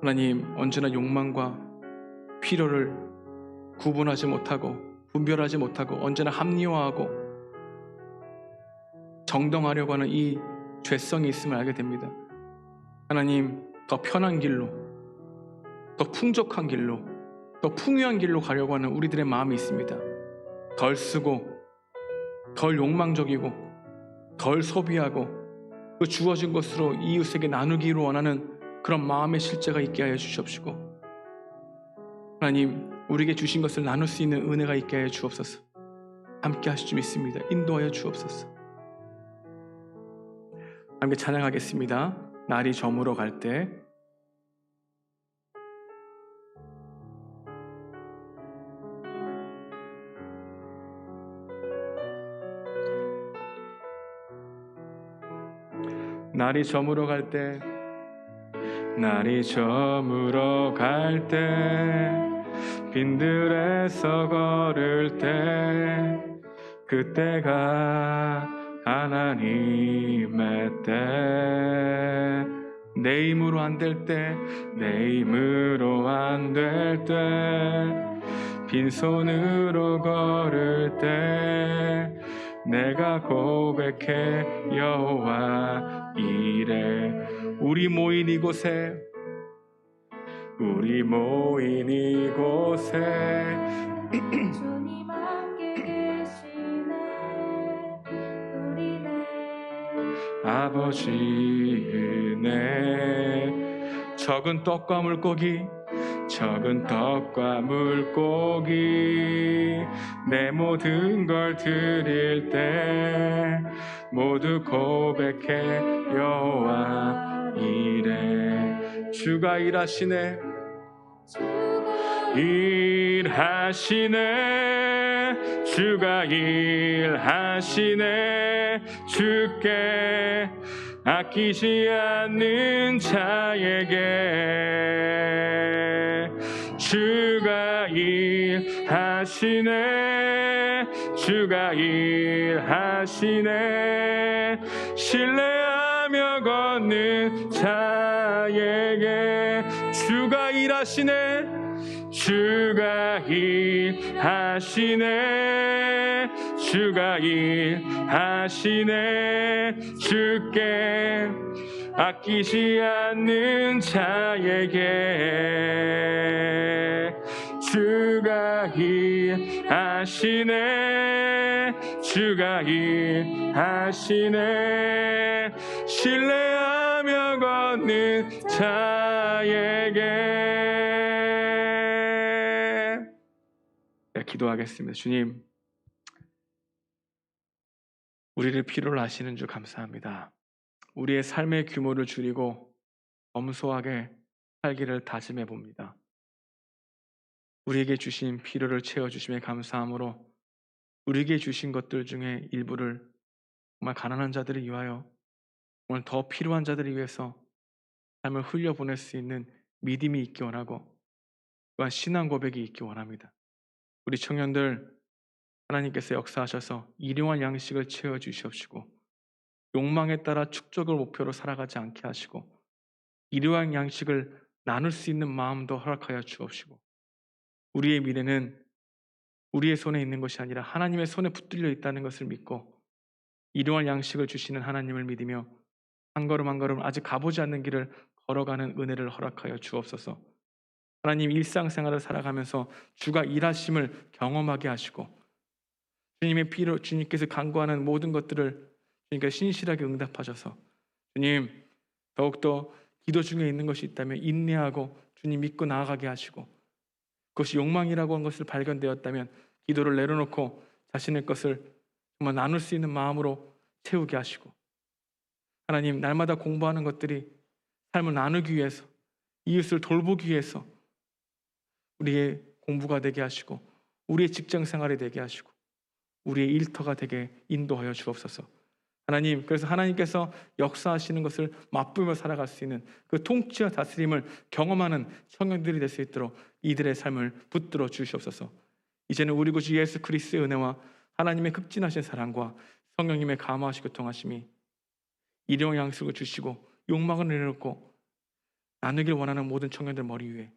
S2: 하나님, 언제나 욕망과 필요를 구분하지 못하고 분별하지 못하고 언제나 합리화하고 정당하려고 하는 이 죄성이 있음을 알게 됩니다. 하나님, 더 편한 길로, 더 풍족한 길로, 더 풍요한 길로 가려고 하는 우리들의 마음이 있습니다. 덜 쓰고 덜 욕망적이고 덜 소비하고 그 주어진 것으로 이웃에게 나누기를 원하는 그런 마음의 실제가 있게 하여 주시옵시고, 하나님, 우리에게 주신 것을 나눌 수 있는 은혜가 있게 하여 주옵소서. 함께 하실 줄 믿습니다. 인도하여 주옵소서. 함께 찬양하겠습니다. 날이 저물어 갈 때. 날이 저물어 갈 때, 날이 저물어 갈 때, 빈들에서 걸을 때, 그때가 하나님의 때. 내 힘으로 안 될 때, 내 힘으로 안 될 때, 빈손으로 걸을 때, 내가 고백해 여호와 이래. 우리 모인 이곳에, 우리 모인 이곳에
S1: 주님 함께 계시네. 우리네
S2: 아버지 은혜. 적은 떡과 물고기, 적은 떡과 물고기, 내 모든 걸 드릴 때 모두 고백해 여호와 이래. 주가 일하시네, 일하시네, 주가 일하시네. 주께 아끼지 않는 자에게 주가 일하시네, 주가 일하시네. 신뢰하며 걷는 자에게 주가 일하시네, 주가 일하시네, 주가 일하시네. 주께 아끼지 않는 자에게 주가 일하시네, 주가 일하시네. 신뢰하며 걷는 자에게. 네, 기도하겠습니다. 주님, 우리를 필요로 하시는 줄 감사합니다. 우리의 삶의 규모를 줄이고 검소하게 살기를 다짐해 봅니다. 우리에게 주신 필요를 채워주심에 감사함으로 우리에게 주신 것들 중에 일부를 정말 가난한 자들을 위하여, 오늘 더 필요한 자들을 위해서 삶을 흘려보낼 수 있는 믿음이 있기 원하고, 또한 신앙 고백이 있기 원합니다. 우리 청년들, 하나님께서 역사하셔서 일용할 양식을 채워주시옵시고, 욕망에 따라 축적을 목표로 살아가지 않게 하시고, 일용할 양식을 나눌 수 있는 마음도 허락하여 주옵시고, 우리의 미래는 우리의 손에 있는 것이 아니라 하나님의 손에 붙들려 있다는 것을 믿고, 일용할 양식을 주시는 하나님을 믿으며 한 걸음 한 걸음 아직 가보지 않는 길을 걸어가는 은혜를 허락하여 주옵소서. 하나님, 일상생활을 살아가면서 주가 일하심을 경험하게 하시고, 주님의 피로 주님께서 간구하는 모든 것들을 주님께서 신실하게 응답하셔서, 주님, 더욱더 기도 중에 있는 것이 있다면 인내하고 주님 믿고 나아가게 하시고, 그것이 욕망이라고 한 것을 발견되었다면 기도를 내려놓고 자신의 것을 정말 나눌 수 있는 마음으로 채우게 하시고, 하나님, 날마다 공부하는 것들이 삶을 나누기 위해서, 이웃을 돌보기 위해서 우리의 공부가 되게 하시고, 우리의 직장 생활이 되게 하시고, 우리의 일터가 되게 인도하여 주옵소서. 하나님, 그래서 하나님께서 역사하시는 것을 맛보며 살아갈 수 있는 그 통치와 다스림을 경험하는 청년들이 될 수 있도록 이들의 삶을 붙들어 주시옵소서. 이제는 우리 구주 예수 그리스도의 은혜와 하나님의 극진하신 사랑과 성령님의 감화하시고 통하심이 일용 양식을 주시고 욕망을 내려놓고 나누길 원하는 모든 청년들 머리 위에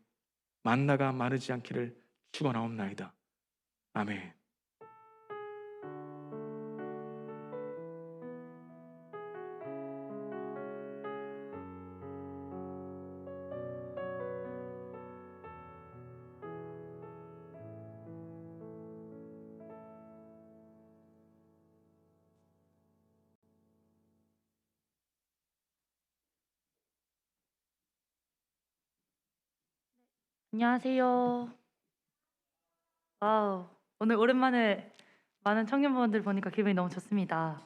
S2: 만나가 마르지 않기를 축원하옵나이다. 아멘.
S4: 안녕하세요. 와우, 오늘 오랜만에 많은 청년분들 보니까 기분이 너무 좋습니다.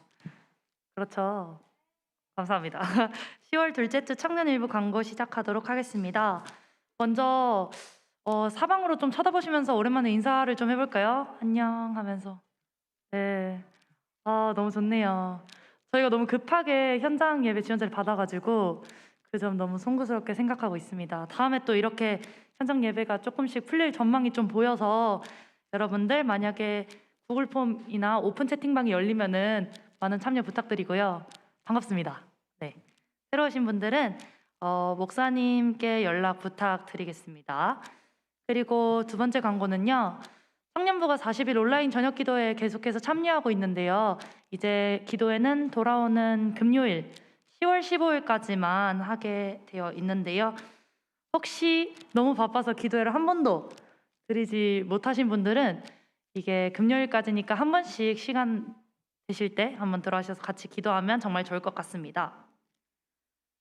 S4: 그렇죠. 감사합니다. 10월 둘째 주 청년일부 광고 시작하도록 하겠습니다. 먼저 사방으로 좀 쳐다보시면서 오랜만에 인사를 좀 해볼까요? 안녕 하면서. 네. 너무 좋네요. 저희가 너무 급하게 현장 예배 지원자를 받아가지고 그 점 너무 송구스럽게 생각하고 있습니다. 다음에 또 이렇게 현장 예배가 조금씩 풀릴 전망이 좀 보여서 여러분들 만약에 구글 폼이나 오픈 채팅방이 열리면은 많은 참여 부탁드리고요. 반갑습니다. 네. 새로 오신 분들은 목사님께 연락 부탁드리겠습니다. 그리고 두 번째 광고는요. 청년부가 40일 온라인 저녁 기도에 계속해서 참여하고 있는데요. 이제 기도회는 돌아오는 금요일 10월 15일까지만 하게 되어 있는데요. 혹시 너무 바빠서 기도회를 한 번도 드리지 못하신 분들은 이게 금요일까지니까 한 번씩 시간 되실 때 한번 들어가셔서 같이 기도하면 정말 좋을 것 같습니다.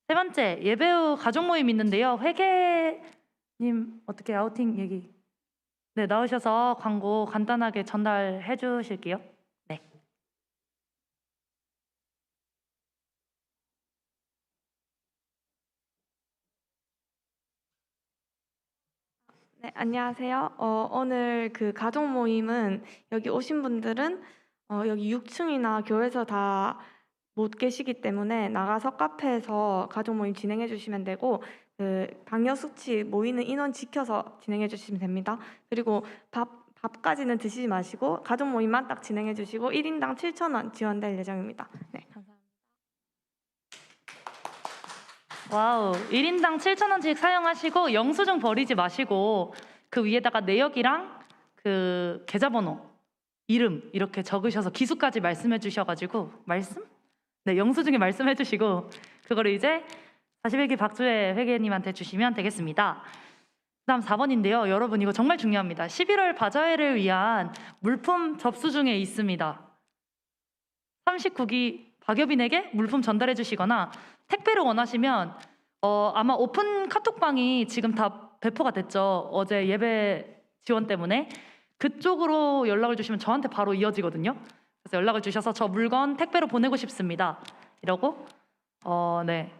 S4: 세 번째, 예배 후 가족 모임 있는데요. 회계님 어떻게 아우팅 얘기 네, 나오셔서 광고 간단하게 전달해 주실게요. 네.
S5: 네, 안녕하세요. 오늘 그 가족 모임은 여기 오신 분들은 여기 6층이나 교회에서 다 못 계시기 때문에 나가서 카페에서 가족 모임 진행해 주시면 되고 그 방역 수치 모이는 인원 지켜서 진행해 주시면 됩니다. 그리고 밥까지는 드시지 마시고 가족 모임만 딱 진행해 주시고 1인당 7,000원 지원될 예정입니다. 네, 감사합니다.
S4: 와우, 1인당 7,000원씩 사용하시고 영수증 버리지 마시고 그 위에다가 내역이랑 그 계좌번호, 이름 이렇게 적으셔서 기수까지 말씀해 주셔가지고 네, 영수증에 말씀해 주시고 그거를 이제 41기 박주혜 회계님한테 주시면 되겠습니다. 다음 4번인데요. 여러분 이거 정말 중요합니다. 11월 바자회를 위한 물품 접수 중에 있습니다. 39기 박여빈에게 물품 전달해 주시거나 택배를 원하시면 아마 오픈 카톡방이 지금 다 배포가 됐죠. 어제 예배 지원 때문에 그쪽으로 연락을 주시면 저한테 바로 이어지거든요. 그래서 연락을 주셔서 저 물건 택배로 보내고 싶습니다. 이러고 네.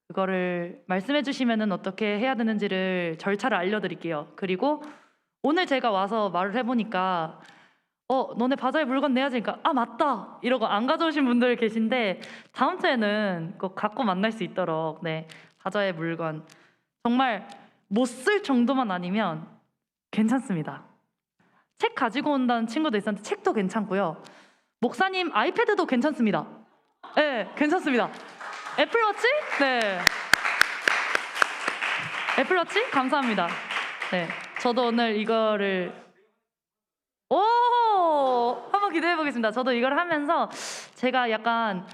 S4: 그거를 말씀해 주시면은 어떻게 해야 되는지를 절차를 알려드릴게요. 그리고 오늘 제가 와서 말을 해보니까 너네 바자회 물건 내야지. 그러니까 아 맞다 이러고 안 가져오신 분들 계신데 다음 주에는 꼭 갖고 만날 수 있도록 네 바자회 물건 정말 못 쓸 정도만 아니면 괜찮습니다. 책 가지고 온다는 친구도 있었는데 책도 괜찮고요. 목사님 아이패드도 괜찮습니다. 네, 괜찮습니다. 애플워치? 네. 애플워치? 감사합니다. 네, 저도 오늘 이거를 한번 기대해 보겠습니다. 저도 이걸 하면서 제가 약간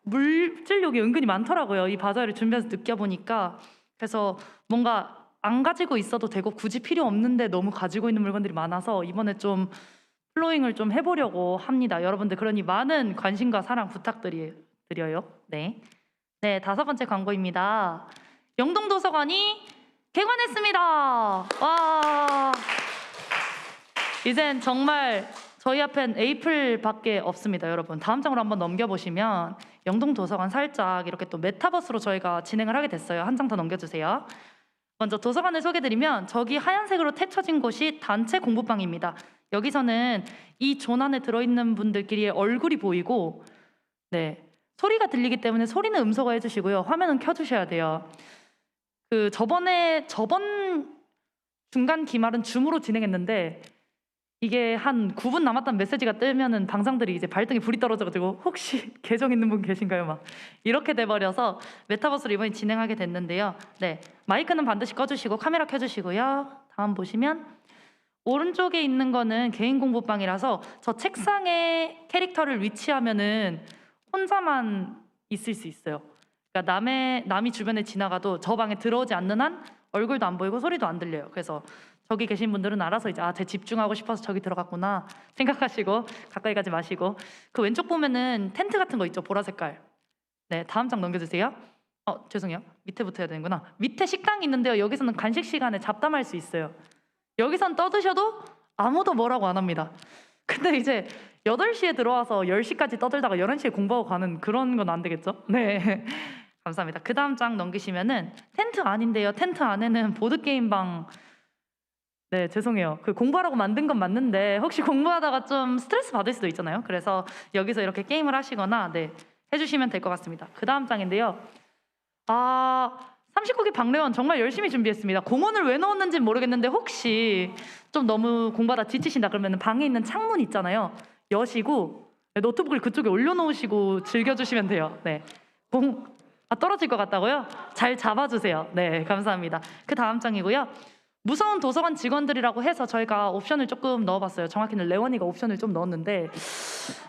S4: 물질욕이 은근히 많더라고요. 이 바자회를 준비해서 느껴보니까. 그래서 뭔가 안 가지고 있어도 되고 굳이 필요 없는데 너무 가지고 있는 물건들이 많아서 이번에 좀 플로잉을 좀 해보려고 합니다. 여러분들 그러니 많은 관심과 사랑 부탁드려요. 네, 5번째 광고입니다. 영동도서관이 개관했습니다. 와, 이젠 정말 저희 앞엔 에이플밖에 없습니다. 여러분 다음 장으로 한번 넘겨보시면 영동도서관 살짝 이렇게 또 메타버스로 저희가 진행을 하게 됐어요. 한 장 더 넘겨주세요. 먼저 도서관을 소개드리면 저기 하얀색으로 태쳐진 곳이 단체 공부방입니다. 여기서는 이 존 안에 들어있는 분들끼리의 얼굴이 보이고 네, 소리가 들리기 때문에 소리는 음소거 해주시고요. 화면은 켜주셔야 돼요. 저번 중간 기말은 줌으로 진행했는데 이게 한 9분 남았다는 메시지가 뜨면은 방장들이 이제 발등에 불이 떨어져가지고 혹시 계정 있는 분 계신가요? 막 이렇게 돼버려서 메타버스로 이번에 진행하게 됐는데요. 네, 마이크는 반드시 꺼주시고 카메라 켜주시고요. 다음 보시면 오른쪽에 있는 거는 개인 공부방이라서 저 책상에 캐릭터를 위치하면은 혼자만 있을 수 있어요. 그러니까 남이 주변에 지나가도 저 방에 들어오지 않는 한 얼굴도 안 보이고 소리도 안 들려요. 그래서 저기 계신 분들은 알아서 이제 제 집중하고 싶어서 저기 들어갔구나 생각하시고 가까이 가지 마시고 그 왼쪽 보면은 텐트 같은 거 있죠, 보라 색깔. 네, 다음 장 넘겨주세요. 죄송해요, 밑에부터 해야 되는구나. 밑에 식당이 있는데요. 여기서는 간식 시간에 잡담할 수 있어요. 여기선 떠드셔도 아무도 뭐라고 안 합니다. 근데 이제 8시에 들어와서 10시까지 떠들다가 11시에 공부하고 가는 그런 건 안 되겠죠? 네. 감사합니다. 그 다음 장 넘기시면은 텐트 안인데요. 텐트 안에는 보드게임방. 네, 죄송해요. 공부하라고 만든 건 맞는데 혹시 공부하다가 좀 스트레스 받을 수도 있잖아요. 그래서 여기서 이렇게 게임을 하시거나 해주시면 될 것 같습니다. 그 다음 장인데요. 39기 박래원 정말 열심히 준비했습니다. 공원을 왜 넣었는지는 모르겠는데 혹시 좀 너무 공부하다 지치신다 그러면 방에 있는 창문 있잖아요. 여시고 노트북을 그쪽에 올려놓으시고 즐겨주시면 돼요. 네, 떨어질 것 같다고요? 잘 잡아주세요. 네, 감사합니다. 그 다음 장이고요. 무서운 도서관 직원들이라고 해서 저희가 옵션을 조금 넣어봤어요. 정확히는 레원이가 옵션을 좀 넣었는데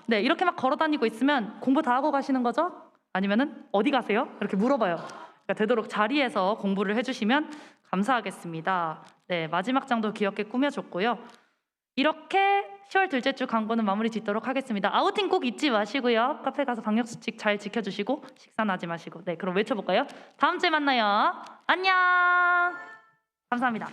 S4: 네, 이렇게 막 걸어다니고 있으면 공부 다 하고 가시는 거죠? 아니면은 어디 가세요? 이렇게 물어봐요. 그러니까 되도록 자리에서 공부를 해주시면 감사하겠습니다. 네, 마지막 장도 귀엽게 꾸며줬고요. 이렇게 10월 둘째 주 광고는 마무리 짓도록 하겠습니다. 아우팅 꼭 잊지 마시고요. 카페 가서 방역수칙 잘 지켜주시고 식사는 하지 마시고. 네, 그럼 외쳐볼까요? 다음 주에 만나요. 안녕. 감사합니다.